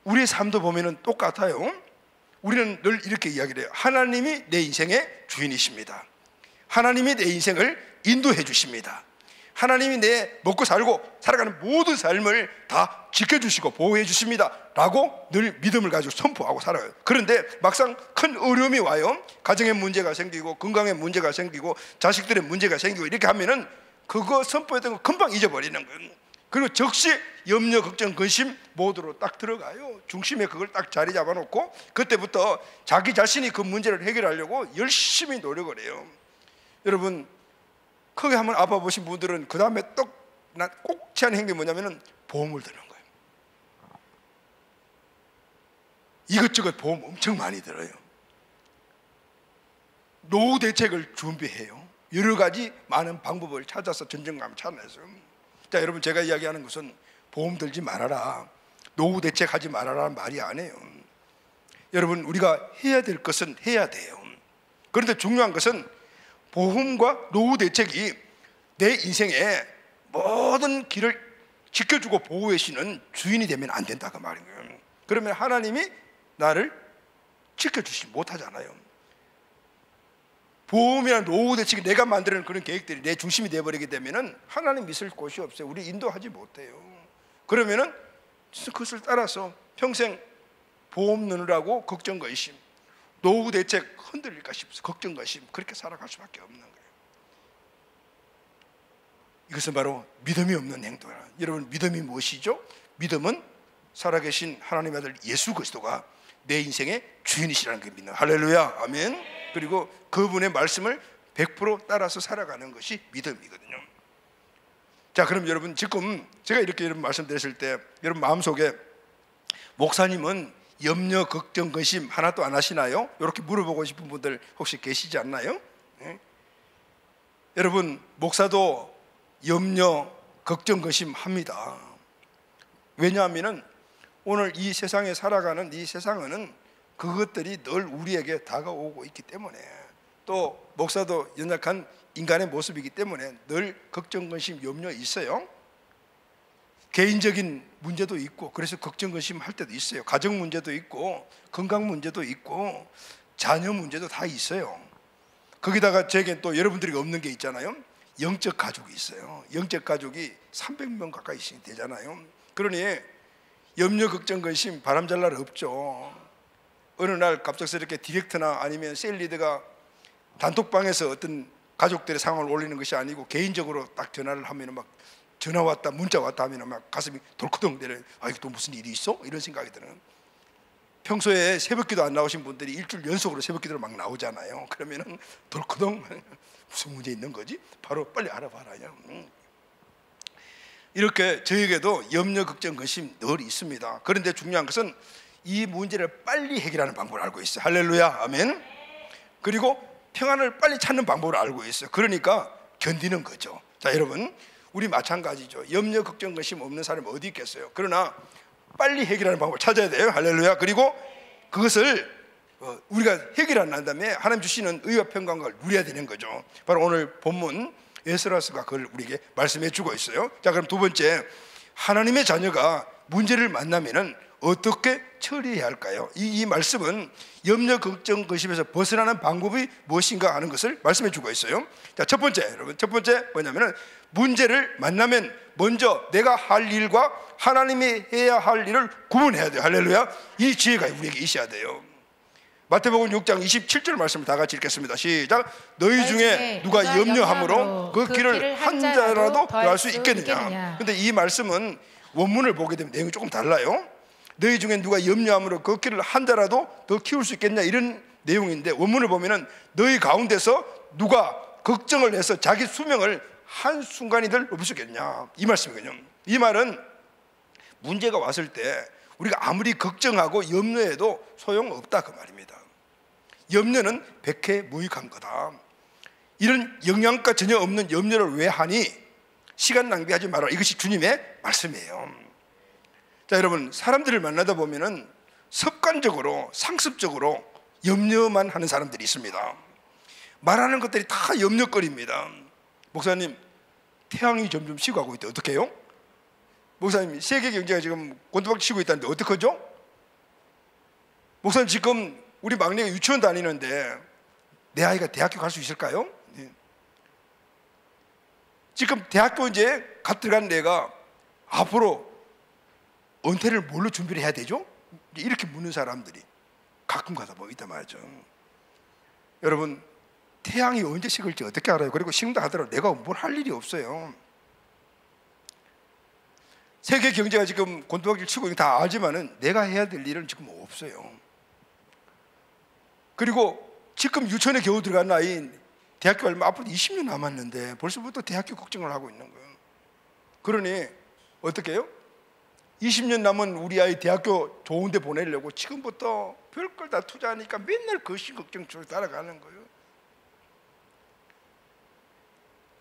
우리의 삶도 보면은 똑같아요. 우리는 늘 이렇게 이야기를 해요. 하나님이 내 인생의 주인이십니다. 하나님이 내 인생을 인도해 주십니다. 하나님이 내 먹고 살고 살아가는 모든 삶을 다 지켜주시고 보호해 주십니다 라고 늘 믿음을 가지고 선포하고 살아요. 그런데 막상 큰 어려움이 와요. 가정에 문제가 생기고 건강에 문제가 생기고 자식들의 문제가 생기고 이렇게 하면은 그거 선포했던 거 금방 잊어버리는 거예요. 그리고 즉시 염려, 걱정, 근심 모두로 딱 들어가요. 중심에 그걸 딱 자리 잡아놓고 그때부터 자기 자신이 그 문제를 해결하려고 열심히 노력을 해요. 여러분, 크게 한번 아파보신 분들은 그 다음에 꼭 취하는 행동이 뭐냐면은 보험을 드는 거예요. 이것저것 보험 엄청 많이 들어요. 노후 대책을 준비해요. 여러 가지 많은 방법을 찾아서 전쟁감을 찾아내서. 자, 여러분, 제가 이야기하는 것은 보험 들지 말아라, 노후 대책하지 말아라는 말이 아니에요. 여러분, 우리가 해야 될 것은 해야 돼요. 그런데 중요한 것은 보험과 노후 대책이 내 인생의 모든 길을 지켜주고 보호해 주시는 주인이 되면 안 된다 그 말이에요. 그러면 하나님이 나를 지켜주지 못하잖아요. 보험이나 노후 대책이 내가 만드는 그런 계획들이 내 중심이 되어버리게 되면은 하나님 믿을 곳이 없어요. 우리 인도하지 못해요. 그러면은 그것을 따라서 평생 보험 넣으라고 걱정 근심, 노후 대책 흔들릴까 싶어서 걱정 근심, 그렇게 살아갈 수밖에 없는 거예요. 이것은 바로 믿음이 없는 행동이에요. 여러분, 믿음이 무엇이죠? 믿음은 살아계신 하나님의 아들 예수 그리스도가 내 인생의 주인이시라는 게 믿는, 할렐루야, 아멘. 그리고 그분의 말씀을 100% 따라서 살아가는 것이 믿음이거든요. 자, 그럼 여러분, 지금 제가 이렇게 여러분 말씀드렸을 때 여러분 마음속에 목사님은 염려, 걱정, 근심 하나도 안 하시나요? 이렇게 물어보고 싶은 분들 혹시 계시지 않나요? 네? 여러분, 목사도 염려, 걱정, 근심 합니다. 왜냐하면 오늘 이 세상에 살아가는 이 세상은 그것들이 늘 우리에게 다가오고 있기 때문에, 또 목사도 연약한 인간의 모습이기 때문에 늘 걱정, 근심, 염려 있어요. 개인적인 문제도 있고, 그래서 걱정, 근심 할 때도 있어요. 가정 문제도 있고, 건강 문제도 있고, 자녀 문제도 다 있어요. 거기다가 제게 또 여러분들이 없는 게 있잖아요. 영적 가족이 있어요. 영적 가족이 300명 가까이 되잖아요. 그러니 염려, 걱정, 근심 바람잘 날 없죠. 어느 날 갑작스럽게 디렉터나 아니면 셀리드가 단톡방에서 어떤 가족들의 상황을 올리는 것이 아니고 개인적으로 딱 전화를 하면 막 전화 왔다, 문자 왔다 하면 막 가슴이 덜커덩 내려요. 아, 이거 또 무슨 일이 있어? 이런 생각이 드는. 평소에 새벽기도 안 나오신 분들이 일주일 연속으로 새벽기도를 막 나오잖아요. 그러면은 덜커덩 무슨 문제 있는 거지? 바로 빨리 알아봐라. 이렇게 저에게도 염려, 걱정, 근심 늘 있습니다. 그런데 중요한 것은 이 문제를 빨리 해결하는 방법을 알고 있어요. 할렐루야, 아멘. 그리고 평안을 빨리 찾는 방법을 알고 있어요. 그러니까 견디는 거죠. 자, 여러분, 우리 마찬가지죠. 염려, 걱정, 근심 없는 사람이 어디 있겠어요? 그러나 빨리 해결하는 방법을 찾아야 돼요. 할렐루야. 그리고 그것을 우리가 해결 안 한 다음에 하나님 주시는 의와 평강을 누려야 되는 거죠. 바로 오늘 본문 에스라스가 그걸 우리에게 말씀해 주고 있어요. 자, 그럼 두 번째, 하나님의 자녀가 문제를 만나면은 어떻게 처리해야 할까요? 이 말씀은 염려, 걱정, 근심에서 벗어나는 방법이 무엇인가 하는 것을 말씀해 주고 있어요. 자, 첫 번째, 여러분, 첫 번째 뭐냐면은 문제를 만나면 먼저 내가 할 일과 하나님이 해야 할 일을 구분해야 돼요. 할렐루야. 이 지혜가 우리에게 있어야 돼요. 마태복음 6장 27절 말씀을 다 같이 읽겠습니다. 시작. 너희 중에 누가 염려함으로 그 길을 한 자라도 더할 수 있겠느냐. 근데 이 말씀은 원문을 보게 되면 내용이 조금 달라요. 너희 중에 누가 염려함으로 그 길을 한 자라도 더 키울 수 있겠냐, 이런 내용인데, 원문을 보면은 너희 가운데서 누가 걱정을 해서 자기 수명을 한순간이들 높일 수 있겠냐, 이 말씀이거든요. 이 말은 문제가 왔을 때 우리가 아무리 걱정하고 염려해도 소용없다 그 말입니다. 염려는 백해무익한 거다. 이런 영양가 전혀 없는 염려를 왜 하니? 시간 낭비하지 말아라. 이것이 주님의 말씀이에요. 자, 여러분, 사람들을 만나다 보면은 습관적으로 상습적으로 염려만 하는 사람들이 있습니다. 말하는 것들이 다 염려거리입니다. 목사님, 태양이 점점 식어가고 있대. 어떻게 해요? 목사님, 세계 경제가 지금 곤두박질 치고 있다는데 어떡하죠? 목사님, 지금 우리 막내가 유치원 다니는데 내 아이가 대학교 갈 수 있을까요? 지금 대학교 이제 갓 들어간 내가 앞으로 은퇴를 뭘로 준비를 해야 되죠? 이렇게 묻는 사람들이 가끔 가다 보면 있단 말이죠. 여러분, 태양이 언제 식을지 어떻게 알아요? 그리고 식는다 하더라도 내가 뭘 할 일이 없어요. 세계 경제가 지금 곤두박질 치고 다 알지만은 내가 해야 될 일은 지금 없어요. 그리고 지금 유치원에 겨우 들어간 아이 대학교 얼마 앞으로 20년 남았는데 벌써부터 대학교 걱정을 하고 있는 거예요. 그러니 어떻게 해요? 20년 남은 우리 아이 대학교 좋은 데 보내려고 지금부터 별걸 다 투자하니까 맨날 거시 걱정 쪽으로 따라가는 거예요.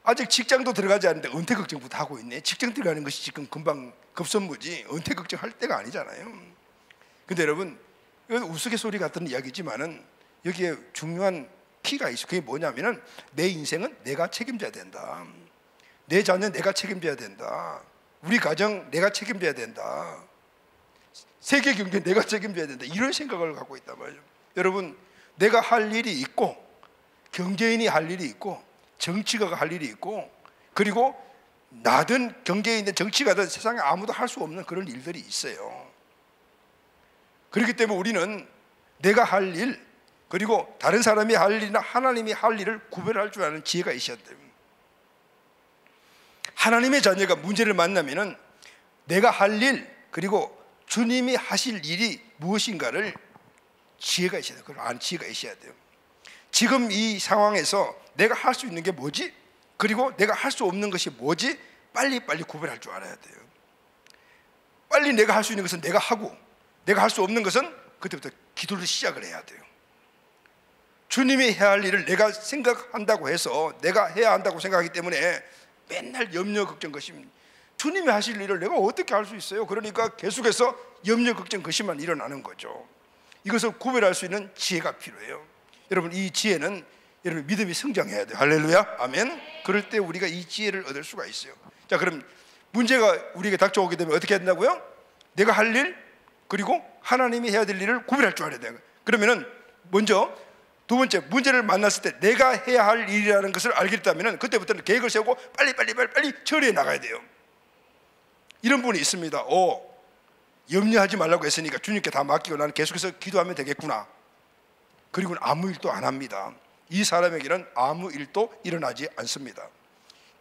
아직 직장도 들어가지 않는데 은퇴 걱정부터 하고 있네. 직장 들어가는 것이 지금 금방 급선무지 은퇴 걱정할 때가 아니잖아요. 근데 여러분, 이건 우스갯소리 같은 이야기지만은 여기에 중요한 키가 있어. 그게 뭐냐면은 내 인생은 내가 책임져야 된다. 내 자녀 내가 책임져야 된다. 우리 가정 내가 책임져야 된다. 세계 경제 내가 책임져야 된다. 이런 생각을 갖고 있단 말이죠. 여러분, 내가 할 일이 있고 경제인이 할 일이 있고 정치가가 할 일이 있고 그리고 나든 경제인든 정치가든 세상에 아무도 할 수 없는 그런 일들이 있어요. 그렇기 때문에 우리는 내가 할 일 그리고 다른 사람이 할 일이나 하나님이 할 일을 구별할 줄 아는 지혜가 있어야 돼요. 하나님의 자녀가 문제를 만나면은 내가 할 일 그리고 주님이 하실 일이 무엇인가를 지혜가 있어야 돼요. 그걸 아는 지혜가 있어야 돼요. 지금 이 상황에서 내가 할 수 있는 게 뭐지? 그리고 내가 할 수 없는 것이 뭐지? 빨리빨리 구별할 줄 알아야 돼요. 빨리 내가 할 수 있는 것은 내가 하고 내가 할 수 없는 것은 그때부터 기도를 시작을 해야 돼요. 주님이 해야 할 일을 내가 생각한다고 해서 내가 해야 한다고 생각하기 때문에 맨날 염려 걱정 것임. 주님이 하실 일을 내가 어떻게 할 수 있어요? 그러니까 계속해서 염려 걱정 것이만 일어나는 거죠. 이것을 구별할 수 있는 지혜가 필요해요. 여러분, 이 지혜는 여러분 믿음이 성장해야 돼요. 할렐루야, 아멘. 그럴 때 우리가 이 지혜를 얻을 수가 있어요. 자, 그럼 문제가 우리에게 닥쳐오게 되면 어떻게 해야 된다고요? 내가 할 일 그리고 하나님이 해야 될 일을 구별할 줄 알아야 돼요. 그러면은 먼저 두 번째, 문제를 만났을 때 내가 해야 할 일이라는 것을 알겠다면 그때부터는 계획을 세우고 빨리 처리해 나가야 돼요. 이런 분이 있습니다. 염려하지 말라고 했으니까 주님께 다 맡기고 나는 계속해서 기도하면 되겠구나. 그리고는 아무 일도 안 합니다. 이 사람에게는 아무 일도 일어나지 않습니다.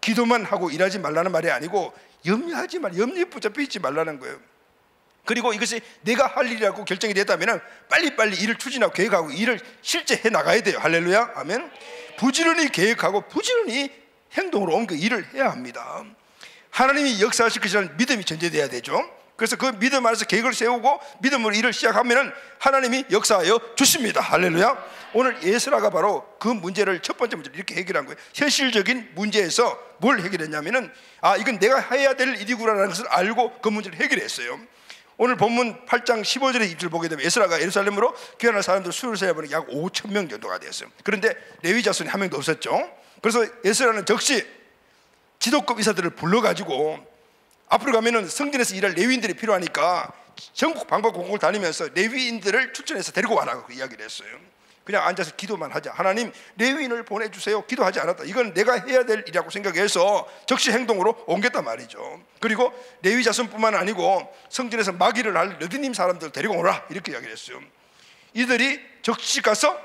기도만 하고 일하지 말라는 말이 아니고 염려에 붙잡혀 있지 말라는 거예요. 그리고 이것이 내가 할 일이라고 결정이 됐다면 빨리빨리 일을 추진하고 계획하고 일을 실제 해 나가야 돼요. 할렐루야, 아멘. 부지런히 계획하고 부지런히 행동으로 옮겨 일을 해야 합니다. 하나님이 역사하실 것이라는 믿음이 전제돼야 되죠. 그래서 그 믿음 안에서 계획을 세우고 믿음으로 일을 시작하면 하나님이 역사하여 주십니다. 할렐루야. 오늘 에스라가 바로 그 문제를 첫 번째 문제를 이렇게 해결한 거예요. 현실적인 문제에서 뭘 해결했냐면은 이건 내가 해야 될 일이구나라는 것을 알고 그 문제를 해결했어요. 오늘 본문 8장 15절의 입술을 보게 되면 에스라가 예루살렘으로 귀환할 사람들 수를 세어보니 약 5천 명 정도가 되었어요. 그런데 레위 자손이 한 명도 없었죠. 그래서 에스라는 즉시 지도급 인사들을 불러가지고 앞으로 가면은 성전에서 일할 레위인들이 필요하니까 전국 방방곡곡을 다니면서 레위인들을 출전해서 데리고 와라고 그 이야기를 했어요. 그냥 앉아서 기도만 하자. 하나님, 레위인을 보내주세요. 기도하지 않았다. 이건 내가 해야 될 일이라고 생각해서 즉시 행동으로 옮겼단 말이죠. 그리고 레위 자손뿐만 아니고 성전에서 마귀를 할 르드님 사람들 데리고 오라 이렇게 이야기를 했어요. 이들이 즉시 가서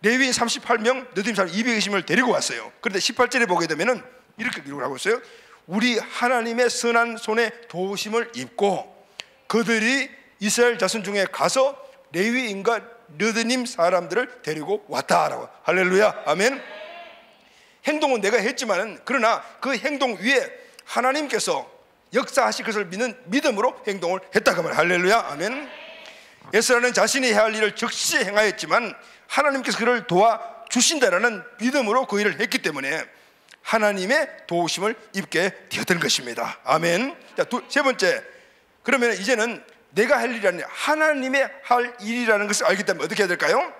레위인 38명, 르드님 사람 220명을 데리고 왔어요. 그런데 18절에 보게 되면은 이렇게 기록을 하고 있어요. 우리 하나님의 선한 손에 도우심을 입고 그들이 이스라엘 자손 중에 가서 레위인과 르드님 사람들을 데리고 왔다라고. 할렐루야, 아멘. 행동은 내가 했지만은 그러나 그 행동 위에 하나님께서 역사하실 것을 믿는 믿음으로 행동을 했다고 말이야. 할렐루야, 아멘. 에스라는 자신이 해야 할 일을 즉시 행하였지만 하나님께서 그를 도와주신다라는 믿음으로 그 일을 했기 때문에 하나님의 도우심을 입게 되었던 것입니다. 아멘. 자, 세 번째, 그러면 이제는 내가 할 일이 아니라 하나님의 할 일이라는 것을 알기 때문에 어떻게 해야 될까요?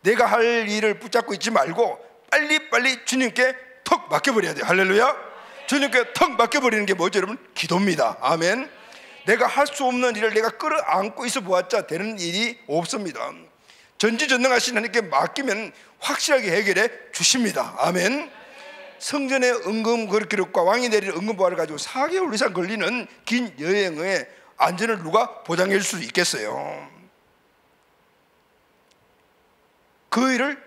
내가 할 일을 붙잡고 있지 말고 빨리빨리 주님께 턱 맡겨버려야 돼요. 할렐루야. 주님께 턱 맡겨버리는 게 뭐죠, 여러분? 기도입니다. 아멘. 내가 할 수 없는 일을 내가 끌어안고 있어 보았자 되는 일이 없습니다. 전지전능하신 하나님께 맡기면 확실하게 해결해 주십니다. 아멘. 성전의 은금 기록과 왕이 내릴 은금보화를 가지고 4개월 이상 걸리는 긴 여행의 안전을 누가 보장해 줄 수 있겠어요? 그 일을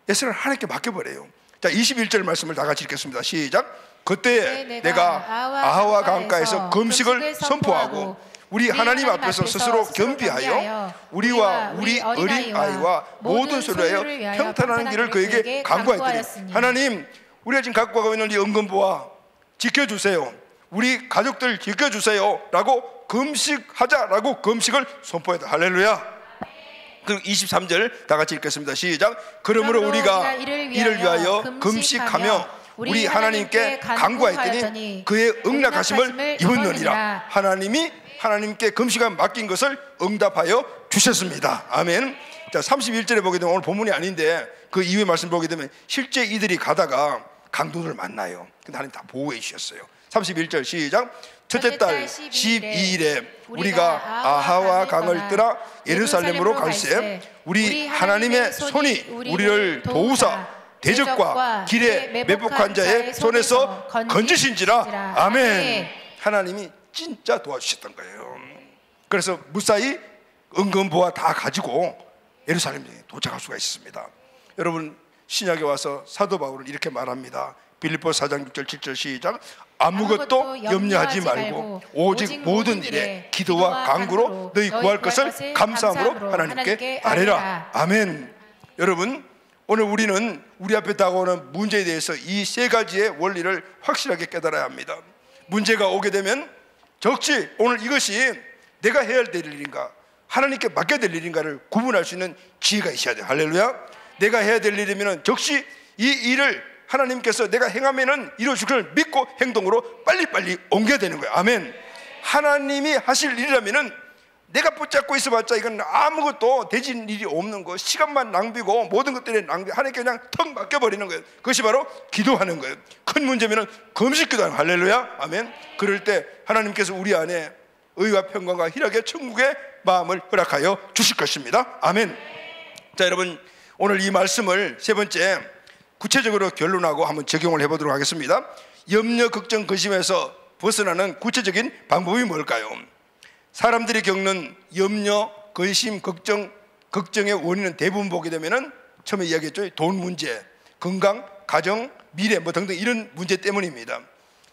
에스라는 하나님께 맡겨버려요. 자, 21절 말씀을 다 같이 읽겠습니다. 시작. 그때 내가 아하와 강가에서 금식을 선포하고 우리 하나님 앞에서 스스로 겸비하여 우리와 우리 어린아이와 모든 소유를 위하여 평탄한 길을 그에게 간구하였더니, 하나님, 우리가 지금 갖고 가고 있는 이 은금보화 지켜주세요, 우리 가족들 지켜주세요 라고 금식하자라고 금식을 선포했다. 할렐루야. 그리고 23절 다 같이 읽겠습니다. 시작. 그러므로 우리가 이를 위하여 금식하며 우리 하나님께 간구하였더니 그의 응답하심을 입었느니라. 하나님이 하나님께 금식한 맡긴 것을 응답하여 주셨습니다. 아멘. 자, 31절에 보게 되면 오늘 본문이 아닌데 그 이후의 말씀 보게 되면 실제 이들이 가다가 강도들을 만나요. 근데 하나님 다 보호해 주셨어요. 31절 시작. 첫째 달 12일에 우리가 아하와 강을 떠나 예루살렘으로 갈새 우리 하나님의 손이 우리를 도우사 대적과 길에 매복한 자의 손에서 건지신지라. 아멘. 하나님이 진짜 도와주셨던 거예요. 그래서 무사히 은금보화 다 가지고 예루살렘에 도착할 수가 있습니다. 여러분, 신약에 와서 사도 바울은 이렇게 말합니다. 빌립보서 4장 6절 7절 시작. 아무것도 염려하지 말고 오직 모든 일에 기도와 간구로 너희 구할 것을 감사함으로 하나님께 아뢰라. 아멘. 여러분, 오늘 우리는 우리 앞에 다가오는 문제에 대해서 이 세 가지의 원리를 확실하게 깨달아야 합니다. 문제가 오게 되면 적지 오늘 이것이 내가 해야 될 일인가, 하나님께 맡겨야 될 일인가를 구분할 수 있는 지혜가 있어야 돼요. 할렐루야. 내가 해야 될 일이면 적시 이 일을 하나님께서 내가 행하면은 이루어질 것을 믿고 행동으로 빨리빨리 옮겨야 되는 거예요. 아멘. 하나님이 하실 일이라면은 내가 붙잡고 있어봤자 이건 아무것도 되진 일이 없는 거, 시간만 낭비고 모든 것들에 낭비. 하나님께 그냥 턱 맡겨버리는 거예요. 그것이 바로 기도하는 거예요. 큰 문제면은 금식 기도하는 거예요. 할렐루야. 아멘. 그럴 때 하나님께서 우리 안에 의와 평강과 희락의 천국의 마음을 허락하여 주실 것입니다. 아멘. 자, 여러분, 오늘 이 말씀을 세 번째 구체적으로 결론하고 한번 적용을 해보도록 하겠습니다. 염려, 걱정, 근심에서 벗어나는 구체적인 방법이 뭘까요? 사람들이 겪는 염려, 근심, 걱정의 원인은 대부분 보게 되면은 처음에 이야기했죠. 돈 문제, 건강, 가정, 미래 뭐 등등 이런 문제 때문입니다.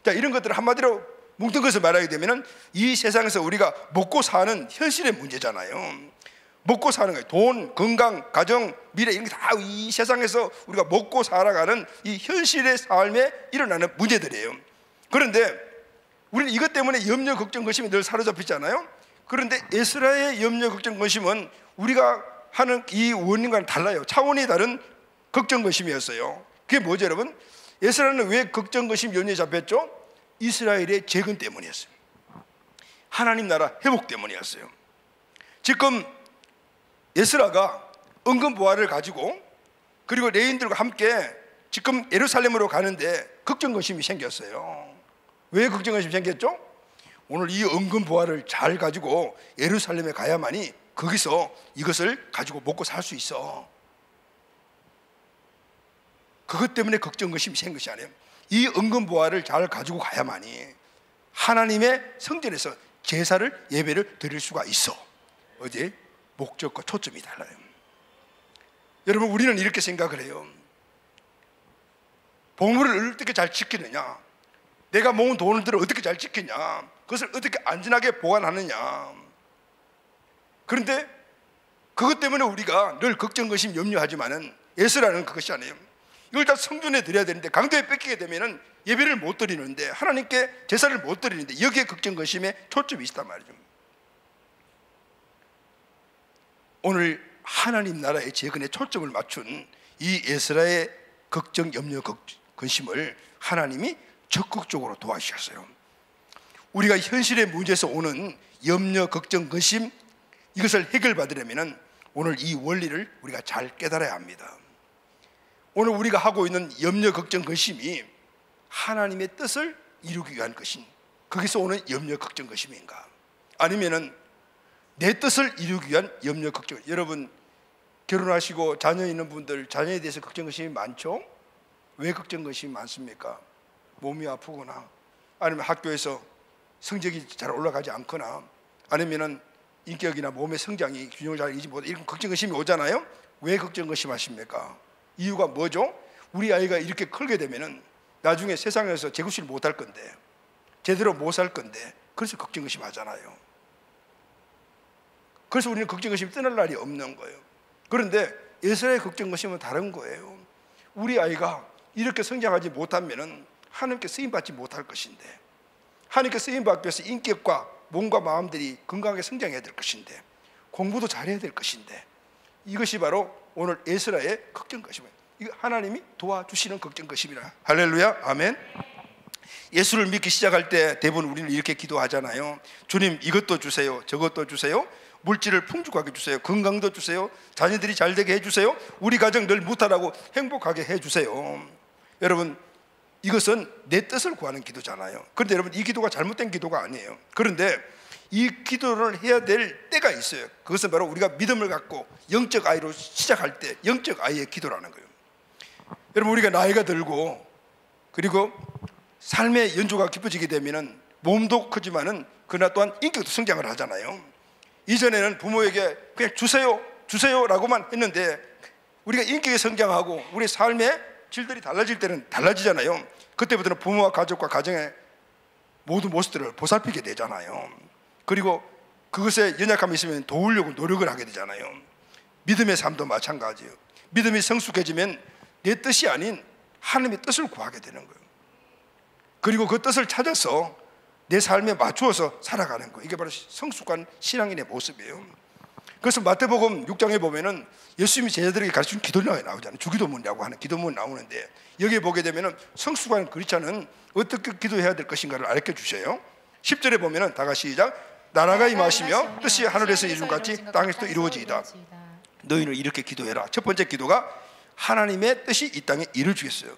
자, 이런 것들을 한마디로 뭉뚱그려서 말하게 되면은 이 세상에서 우리가 먹고 사는 현실의 문제잖아요. 먹고 사는 거예요. 돈, 건강, 가정, 미래 이런 게 다 이 세상에서 우리가 먹고 살아가는 이 현실의 삶에 일어나는 문제들이에요. 그런데 우리는 이것 때문에 염려, 걱정, 근심이 늘 사로잡히잖아요. 그런데 에스라의 염려, 걱정, 근심은 우리가 하는 이 원인과는 달라요. 차원이 다른 걱정, 근심이었어요. 그게 뭐죠, 여러분? 에스라는 왜 걱정, 근심, 염려에 잡혔죠? 이스라엘의 재건 때문이었어요. 하나님 나라 회복 때문이었어요. 지금 에스라가 은금보화를 가지고 그리고 레위인들과 함께 지금 예루살렘으로 가는데 걱정, 근심이 생겼어요. 왜 걱정, 근심이 생겼죠? 오늘 이 은금보화를 잘 가지고 예루살렘에 가야만이 거기서 이것을 가지고 먹고 살 수 있어. 그것 때문에 걱정, 근심이 생긴 것이 아니에요. 이 은금보화를 잘 가지고 가야만이 하나님의 성전에서 제사를, 예배를 드릴 수가 있어. 어디? 목적과 초점이 달라요. 여러분, 우리는 이렇게 생각을 해요. 보물을 어떻게 잘 지키느냐, 내가 모은 돈들을 어떻게 잘 지키냐, 그것을 어떻게 안전하게 보관하느냐. 그런데 그것 때문에 우리가 늘 걱정, 근심, 염려하지만은 에스라는 그것이 아니에요. 이걸 다 성전에 드려야 되는데 강도에 뺏기게 되면은 예배를 못 드리는데, 하나님께 제사를 못 드리는데 여기에 걱정, 근심에 초점이 있단 말이죠. 오늘 하나님 나라의 재건에 초점을 맞춘 이 에스라의 걱정, 염려, 근심을 하나님이 적극적으로 도와주셨어요. 우리가 현실의 문제에서 오는 염려, 걱정, 근심, 이것을 해결받으려면 오늘 이 원리를 우리가 잘 깨달아야 합니다. 오늘 우리가 하고 있는 염려, 걱정, 근심이 하나님의 뜻을 이루기 위한 것인, 거기서 오는 염려, 걱정, 근심인가? 아니면은 내 뜻을 이루기 위한 염려, 걱정. 여러분 결혼하시고 자녀 있는 분들, 자녀에 대해서 걱정, 근심이 많죠? 왜 걱정, 근심이 많습니까? 몸이 아프거나, 아니면 학교에서 성적이 잘 올라가지 않거나, 아니면은 인격이나 몸의 성장이 균형을 잘 이루지 못해, 이런 걱정, 근심이 오잖아요. 왜 걱정, 근심하십니까? 이유가 뭐죠? 우리 아이가 이렇게 크게 되면은 나중에 세상에서 제구실 못할 건데, 제대로 못 살 건데, 그래서 걱정, 근심하잖아요. 그래서 우리는 걱정, 근심이 떠날 날이 없는 거예요. 그런데 에스라의 걱정, 근심은 다른 거예요. 우리 아이가 이렇게 성장하지 못하면은 하나님께 쓰임받지 못할 것인데, 하나님께 쓰임받기 위해서 인격과 몸과 마음들이 건강하게 성장해야 될 것인데, 공부도 잘해야 될 것인데, 이것이 바로 오늘 에스라의 걱정, 근심이에요. 이거 하나님이 도와주시는 걱정, 근심이라. 할렐루야, 아멘. 예수를 믿기 시작할 때 대부분 우리는 이렇게 기도하잖아요. 주님, 이것도 주세요, 저것도 주세요, 물질을 풍족하게 주세요, 건강도 주세요, 자녀들이 잘 되게 해주세요, 우리 가정 늘 무탈하고 행복하게 해주세요. 여러분, 이것은 내 뜻을 구하는 기도잖아요. 그런데 여러분, 이 기도가 잘못된 기도가 아니에요. 그런데 이 기도를 해야 될 때가 있어요. 그것은 바로 우리가 믿음을 갖고 영적 아이로 시작할 때, 영적 아이의 기도라는 거예요. 여러분, 우리가 나이가 들고 그리고 삶의 연조가 깊어지게 되면은 몸도 크지만은 그러나 또한 인격도 성장을 하잖아요. 이전에는 부모에게 그냥 주세요, 주세요라고만 했는데, 우리가 인격이 성장하고 우리 삶의 질들이 달라질 때는 달라지잖아요. 그때부터는 부모와 가족과 가정의 모든 모습들을 보살피게 되잖아요. 그리고 그것에 연약함이 있으면 도우려고 노력을 하게 되잖아요. 믿음의 삶도 마찬가지예요. 믿음이 성숙해지면 내 뜻이 아닌 하나님의 뜻을 구하게 되는 거예요. 그리고 그 뜻을 찾아서 내 삶에 맞추어서 살아가는 거예요. 이게 바로 성숙한 신앙인의 모습이에요. 그래서 마태복음 6장에 보면은 예수님이 제자들에게 가르친 기도문이 나오잖아요. 주기도문이라고 하는 기도문이 나오는데, 여기에 보게 되면은 성숙한 그리스도는 어떻게 기도해야 될 것인가를 알려 주셔요. 10절에 보면은 다 같이 시작. 나라가 임하시며 뜻이 하늘에서 이룬 같이 땅에서도 이루어지이다. 너희는 이렇게 기도해라. 첫 번째 기도가 하나님의 뜻이 이 땅에 이루어지겠어요.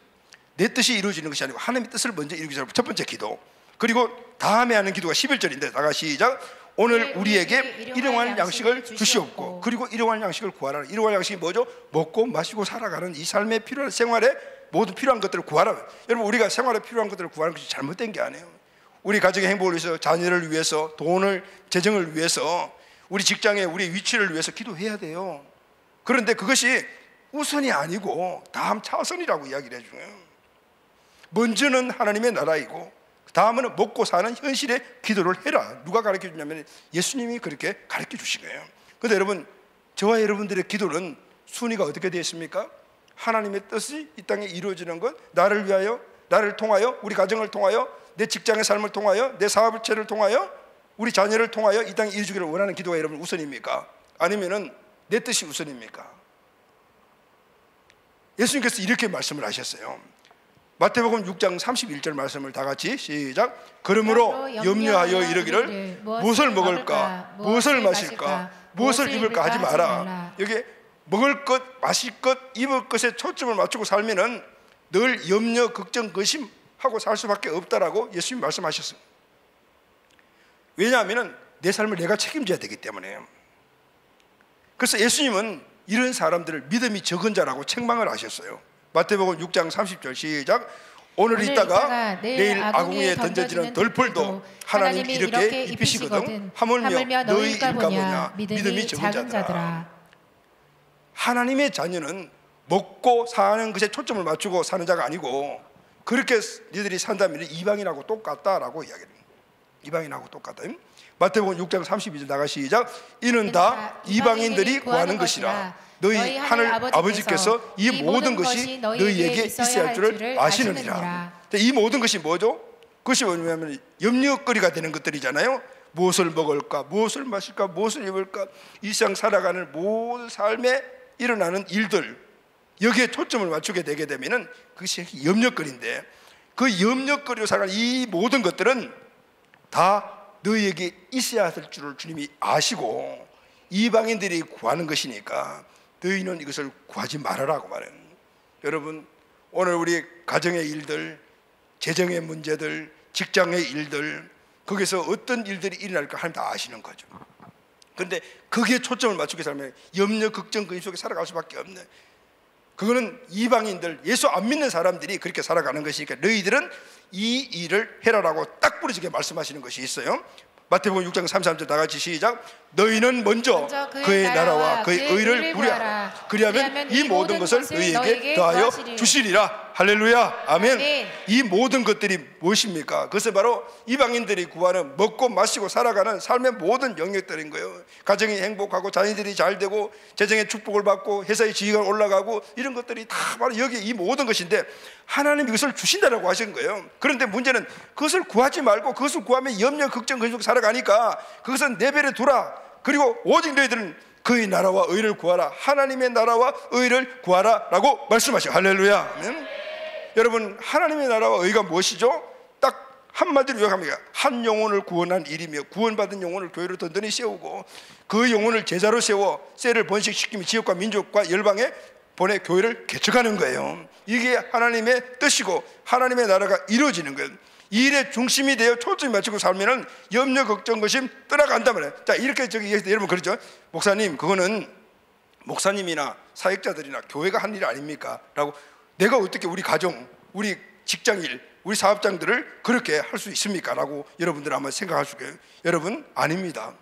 내 뜻이 이루어지는 것이 아니고 하나님의 뜻을 먼저 이루기 위해서 첫 번째 기도. 그리고 다음에 하는 기도가 11절인데 다 같이 시작. 오늘 우리에게 일용할 양식을 주시옵고, 그리고 일용할 양식을 구하라. 일용할 양식이 뭐죠? 먹고 마시고 살아가는 이 삶의 필요한 생활에 모든 필요한 것들을 구하라. 여러분, 우리가 생활에 필요한 것들을 구하는 것이 잘못된 게 아니에요. 우리 가정의 행복을 위해서, 자녀를 위해서, 돈을, 재정을 위해서, 우리 직장에 우리 위치를 위해서 기도해야 돼요. 그런데 그것이 우선이 아니고 다음 차선이라고 이야기를 해주네요. 먼저는 하나님의 나라이고 다음은 먹고 사는 현실의 기도를 해라. 누가 가르쳐 주냐면 예수님이 그렇게 가르쳐 주신 거예요. 그런데 여러분, 저와 여러분들의 기도는 순위가 어떻게 되어 있습니까? 하나님의 뜻이 이 땅에 이루어지는 것, 나를 위하여, 나를 통하여, 우리 가정을 통하여, 내 직장의 삶을 통하여, 내 사업체를 통하여, 우리 자녀를 통하여 이 땅에 이루어지기를 원하는 기도가 여러분 우선입니까? 아니면은 내 뜻이 우선입니까? 예수님께서 이렇게 말씀을 하셨어요. 마태복음 6장 31절 말씀을 다 같이 시작. 그러므로 염려하여 이르기를 무엇을 먹을까, 무엇을 마실까, 무엇을 입을까 하지 마라. 여기 먹을 것, 마실 것, 입을 것에 초점을 맞추고 살면은 늘 염려, 걱정, 근심하고 살 수밖에 없다라고 예수님이 말씀하셨습니다. 왜냐하면 내 삶을 내가 책임져야 되기 때문에요. 그래서 예수님은 이런 사람들을 믿음이 적은 자라고 책망을 하셨어요. 마태복음 6장 30절 시작. 오늘 있다가 내일 아궁이에 던져지는 덜풀도 하나님이 이렇게 입히시거든 하물며 너희일까 보냐 믿음이 적은 자들아. 하나님의 자녀는 먹고 사는 것에 초점을 맞추고 사는 자가 아니고, 그렇게 너희들이 산다면 이방인하고 똑같다라고 이야기합니다. 이방인하고 똑같다. 마태복음 6장 32절 나가 시작. 이는 다 이방인들이 구하는 것이라. 너희 하늘 아버지께서 이 모든 것이 너희에게 있어야 할 줄을 아시느니라. 이 모든 것이 뭐죠? 그것이 뭐냐면 염려거리가 되는 것들이잖아요. 무엇을 먹을까, 무엇을 마실까, 무엇을 입을까, 이 세상 살아가는 모든 삶에 일어나는 일들, 여기에 초점을 맞추게 되게 되면은 그것이 염려거리인데, 그 염려거리로 살아가는 이 모든 것들은 다 너희에게 있어야 될 줄을 주님이 아시고 이방인들이 구하는 것이니까 너희는 이것을 구하지 말아라고 말해요. 여러분, 오늘 우리 가정의 일들, 재정의 문제들, 직장의 일들, 거기서 어떤 일들이 일어날까 하나님 다 아시는 거죠. 그런데 거기에 초점을 맞추게 살면 염려, 걱정, 근심 속에 살아갈 수밖에 없네. 그거는 이방인들, 예수 안 믿는 사람들이 그렇게 살아가는 것이니까 너희들은 이 일을 해라라고 딱 부러지게 말씀하시는 것이 있어요. 마태복음 6장 33절 다 같이 시작. 너희는 먼저 그의 나라와 그의 의를 구하라. 그리하면 이 모든 것을 너희에게 더하여 주시리라. 할렐루야. 아멘. 이 모든 것들이 무엇입니까? 그것은 바로 이방인들이 구하는 먹고 마시고 살아가는 삶의 모든 영역들인 거예요. 가정이 행복하고 자녀들이 잘 되고 재정의 축복을 받고 회사의 지위가 올라가고 이런 것들이 다 바로 여기 이 모든 것인데 하나님이 이것을 주신다라고 하신 거예요. 그런데 문제는 그것을 구하지 말고 그것을 구하면 염려, 걱정, 근심 살아가니까 그것은 내버려 두라. 그리고 오직 너희들은 그의 나라와 의를 구하라. 하나님의 나라와 의를 구하라 라고 말씀하셔요. 할렐루야. 아멘. 여러분, 하나님의 나라와 의가 무엇이죠? 딱 한마디로 요약합니다. 한 영혼을 구원한 일이며 구원받은 영혼을 교회로 든든히 세우고 그 영혼을 제자로 세워 쇠를 번식시키며 지역과 민족과 열방에 보내 교회를 개척하는 거예요. 이게 하나님의 뜻이고 하나님의 나라가 이루어지는 거예요. 이 일의 중심이 되어 초점이 맞추고 살면은 염려, 걱정, 근심 떠나간단 말이에요. 자, 이렇게 여러분 그러죠. 목사님, 그거는 목사님이나 사역자들이나 교회가 한 일 아닙니까? 라고 내가 어떻게 우리 가정, 우리 직장일, 우리 사업장들을 그렇게 할 수 있습니까? 라고 여러분들 아마 생각하실 거예요. 여러분, 아닙니다.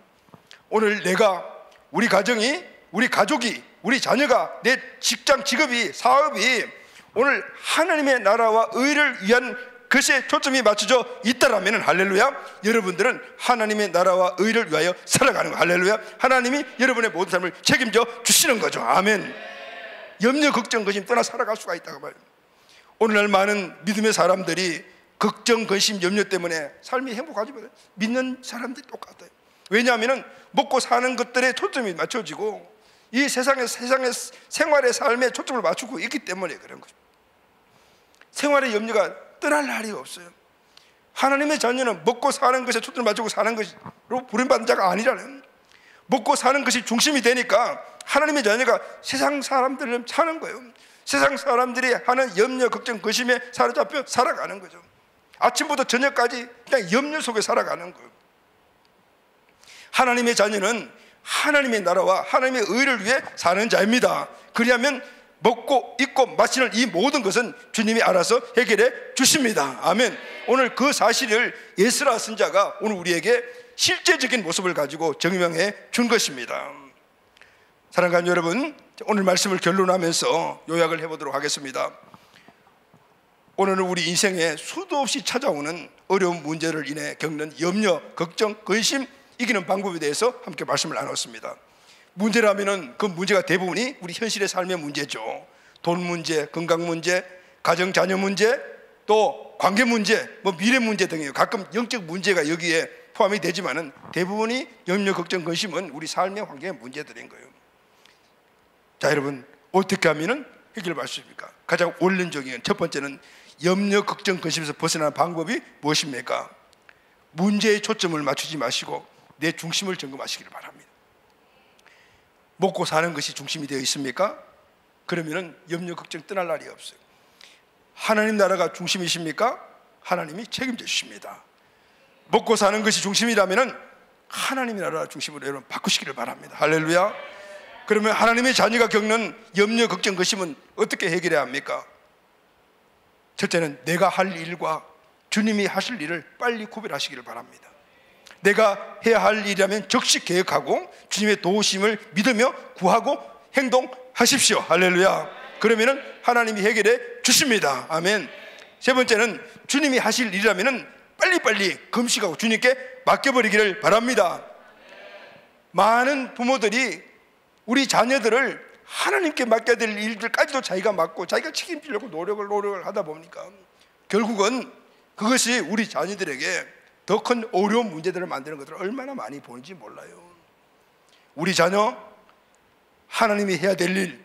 오늘 내가, 우리 가정이, 우리 가족이, 우리 자녀가, 내 직장, 직업이, 사업이 오늘 하나님의 나라와 의를 위한 것에 초점이 맞춰져 있다라면 할렐루야, 여러분들은 하나님의 나라와 의를 위하여 살아가는 거. 할렐루야. 하나님이 여러분의 모든 삶을 책임져 주시는 거죠. 아멘. 염려, 걱정, 근심 떠나 살아갈 수가 있다고 말이에요. 오늘날 많은 믿음의 사람들이 걱정, 근심, 염려 때문에 삶이 행복하지 못해요. 믿는 사람들이 똑같아요. 왜냐하면 먹고 사는 것들에 초점이 맞춰지고 이 세상의 생활의 삶에 초점을 맞추고 있기 때문에 그런 거죠. 생활의 염려가 떠날 날이 없어요. 하나님의 자녀는 먹고 사는 것에 초점을 맞추고 사는 것으로 부름받은 자가 아니라는, 먹고 사는 것이 중심이 되니까 하나님의 자녀가 세상 사람들을 사는 거예요. 세상 사람들이 하는 염려, 걱정, 근심에 사로잡혀 살아가는 거죠. 아침부터 저녁까지 그냥 염려 속에 살아가는 거예요. 하나님의 자녀는 하나님의 나라와 하나님의 의를 위해 사는 자입니다. 그리하면 먹고 입고 마시는 이 모든 것은 주님이 알아서 해결해 주십니다. 아멘. 오늘 그 사실을 에스라 선지자가 오늘 우리에게 실제적인 모습을 가지고 증명해 준 것입니다. 사랑하는 여러분, 오늘 말씀을 결론하면서 요약을 해보도록 하겠습니다. 오늘은 우리 인생에 수도 없이 찾아오는 어려운 문제를 인해 겪는 염려, 걱정, 근심 이기는 방법에 대해서 함께 말씀을 나눴습니다. 문제라면은 그 문제가 대부분이 우리 현실의 삶의 문제죠. 돈 문제, 건강 문제, 가정 자녀 문제, 또 관계 문제, 미래 문제 등이에요. 가끔 영적 문제가 여기에 포함이 되지만은 대부분이 염려, 걱정, 근심은 우리 삶의 환경의 문제들인 거예요. 자, 여러분, 어떻게 하면은 해결할 수 있습니까? 가장 원론적인 첫 번째는 염려, 걱정, 근심에서 벗어나는 방법이 무엇입니까? 문제에 초점을 맞추지 마시고 내 중심을 점검하시기를 바랍니다. 먹고 사는 것이 중심이 되어 있습니까? 그러면은 염려, 걱정 떠날 날이 없어요. 하나님 나라가 중심이십니까? 하나님이 책임져 주십니다. 먹고 사는 것이 중심이라면은 하나님의 나라 중심으로 여러분 바꾸시기를 바랍니다. 할렐루야. 그러면 하나님의 자녀가 겪는 염려, 걱정, 근심은 어떻게 해결해야 합니까? 첫째는 내가 할 일과 주님이 하실 일을 빨리 구별하시기를 바랍니다. 내가 해야 할 일이라면 즉시 계획하고 주님의 도우심을 믿으며 구하고 행동하십시오. 할렐루야. 그러면은 하나님이 해결해 주십니다. 아멘. 세 번째는 주님이 하실 일이라면은 빨리빨리 금식하고 주님께 맡겨버리기를 바랍니다. 많은 부모들이 우리 자녀들을 하나님께 맡겨야 될 일들까지도 자기가 맡고 자기가 책임지려고 노력을 하다 보니까 결국은 그것이 우리 자녀들에게 더 큰 어려운 문제들을 만드는 것들을 얼마나 많이 보는지 몰라요. 우리 자녀, 하나님이 해야 될 일,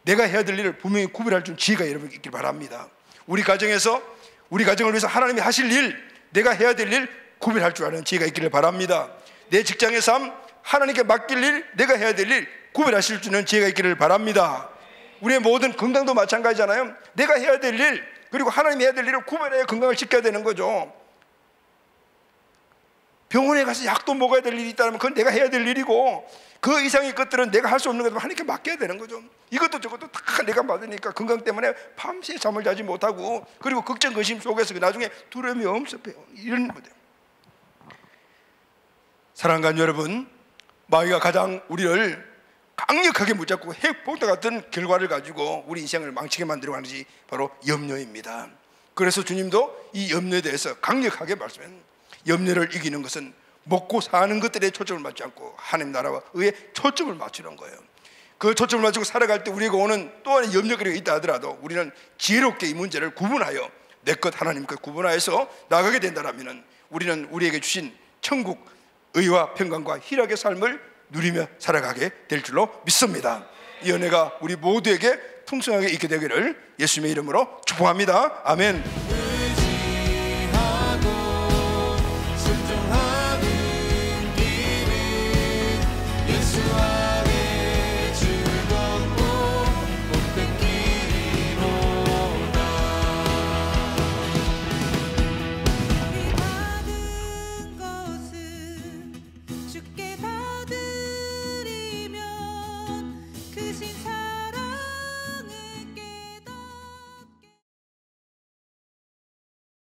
내가 해야 될 일을 분명히 구별할 줄 지혜가 여러분 있길 바랍니다. 우리 가정에서 우리 가정을 위해서 하나님이 하실 일, 내가 해야 될 일 구별할 줄 아는 지혜가 있기를 바랍니다. 내 직장의 삶, 하나님께 맡길 일, 내가 해야 될 일 구별하실 줄 아는 지혜가 있기를 바랍니다. 우리의 모든 건강도 마찬가지잖아요. 내가 해야 될 일, 그리고 하나님이 해야 될 일을 구별해야 건강을 지켜야 되는 거죠. 병원에 가서 약도 먹어야 될 일이 있다면 그건 내가 해야 될 일이고, 그 이상의 것들은 내가 할 수 없는 것들 하나님께 맡겨야 되는 거죠. 이것도 저것도 다 내가 받으니까 건강 때문에 밤새 잠을 자지 못하고, 그리고 걱정 근심 속에서 나중에 두려움이 엄습해요. 이런 거죠. 사랑하는 여러분, 마귀가 가장 우리를 강력하게 붙잡고 핵폭탄 같은 결과를 가지고 우리 인생을 망치게 만들어 가는 것이 바로 염려입니다. 그래서 주님도 이 염려에 대해서 강력하게 말씀합니다. 염려를 이기는 것은 먹고 사는 것들에 초점을 맞지 않고 하나님 나라와 의에 초점을 맞추는 거예요. 그 초점을 맞추고 살아갈 때 우리가 오는 또 하나의 염려거리가 있다 하더라도 우리는 지혜롭게 이 문제를 구분하여 내 것 하나님 것 구분하여서 나가게 된다면 우리는 우리에게 주신 천국 의와 평강과 희락의 삶을 누리며 살아가게 될 줄로 믿습니다. 이 은혜가 우리 모두에게 풍성하게 있게 되기를 예수님의 이름으로 축복합니다. 아멘.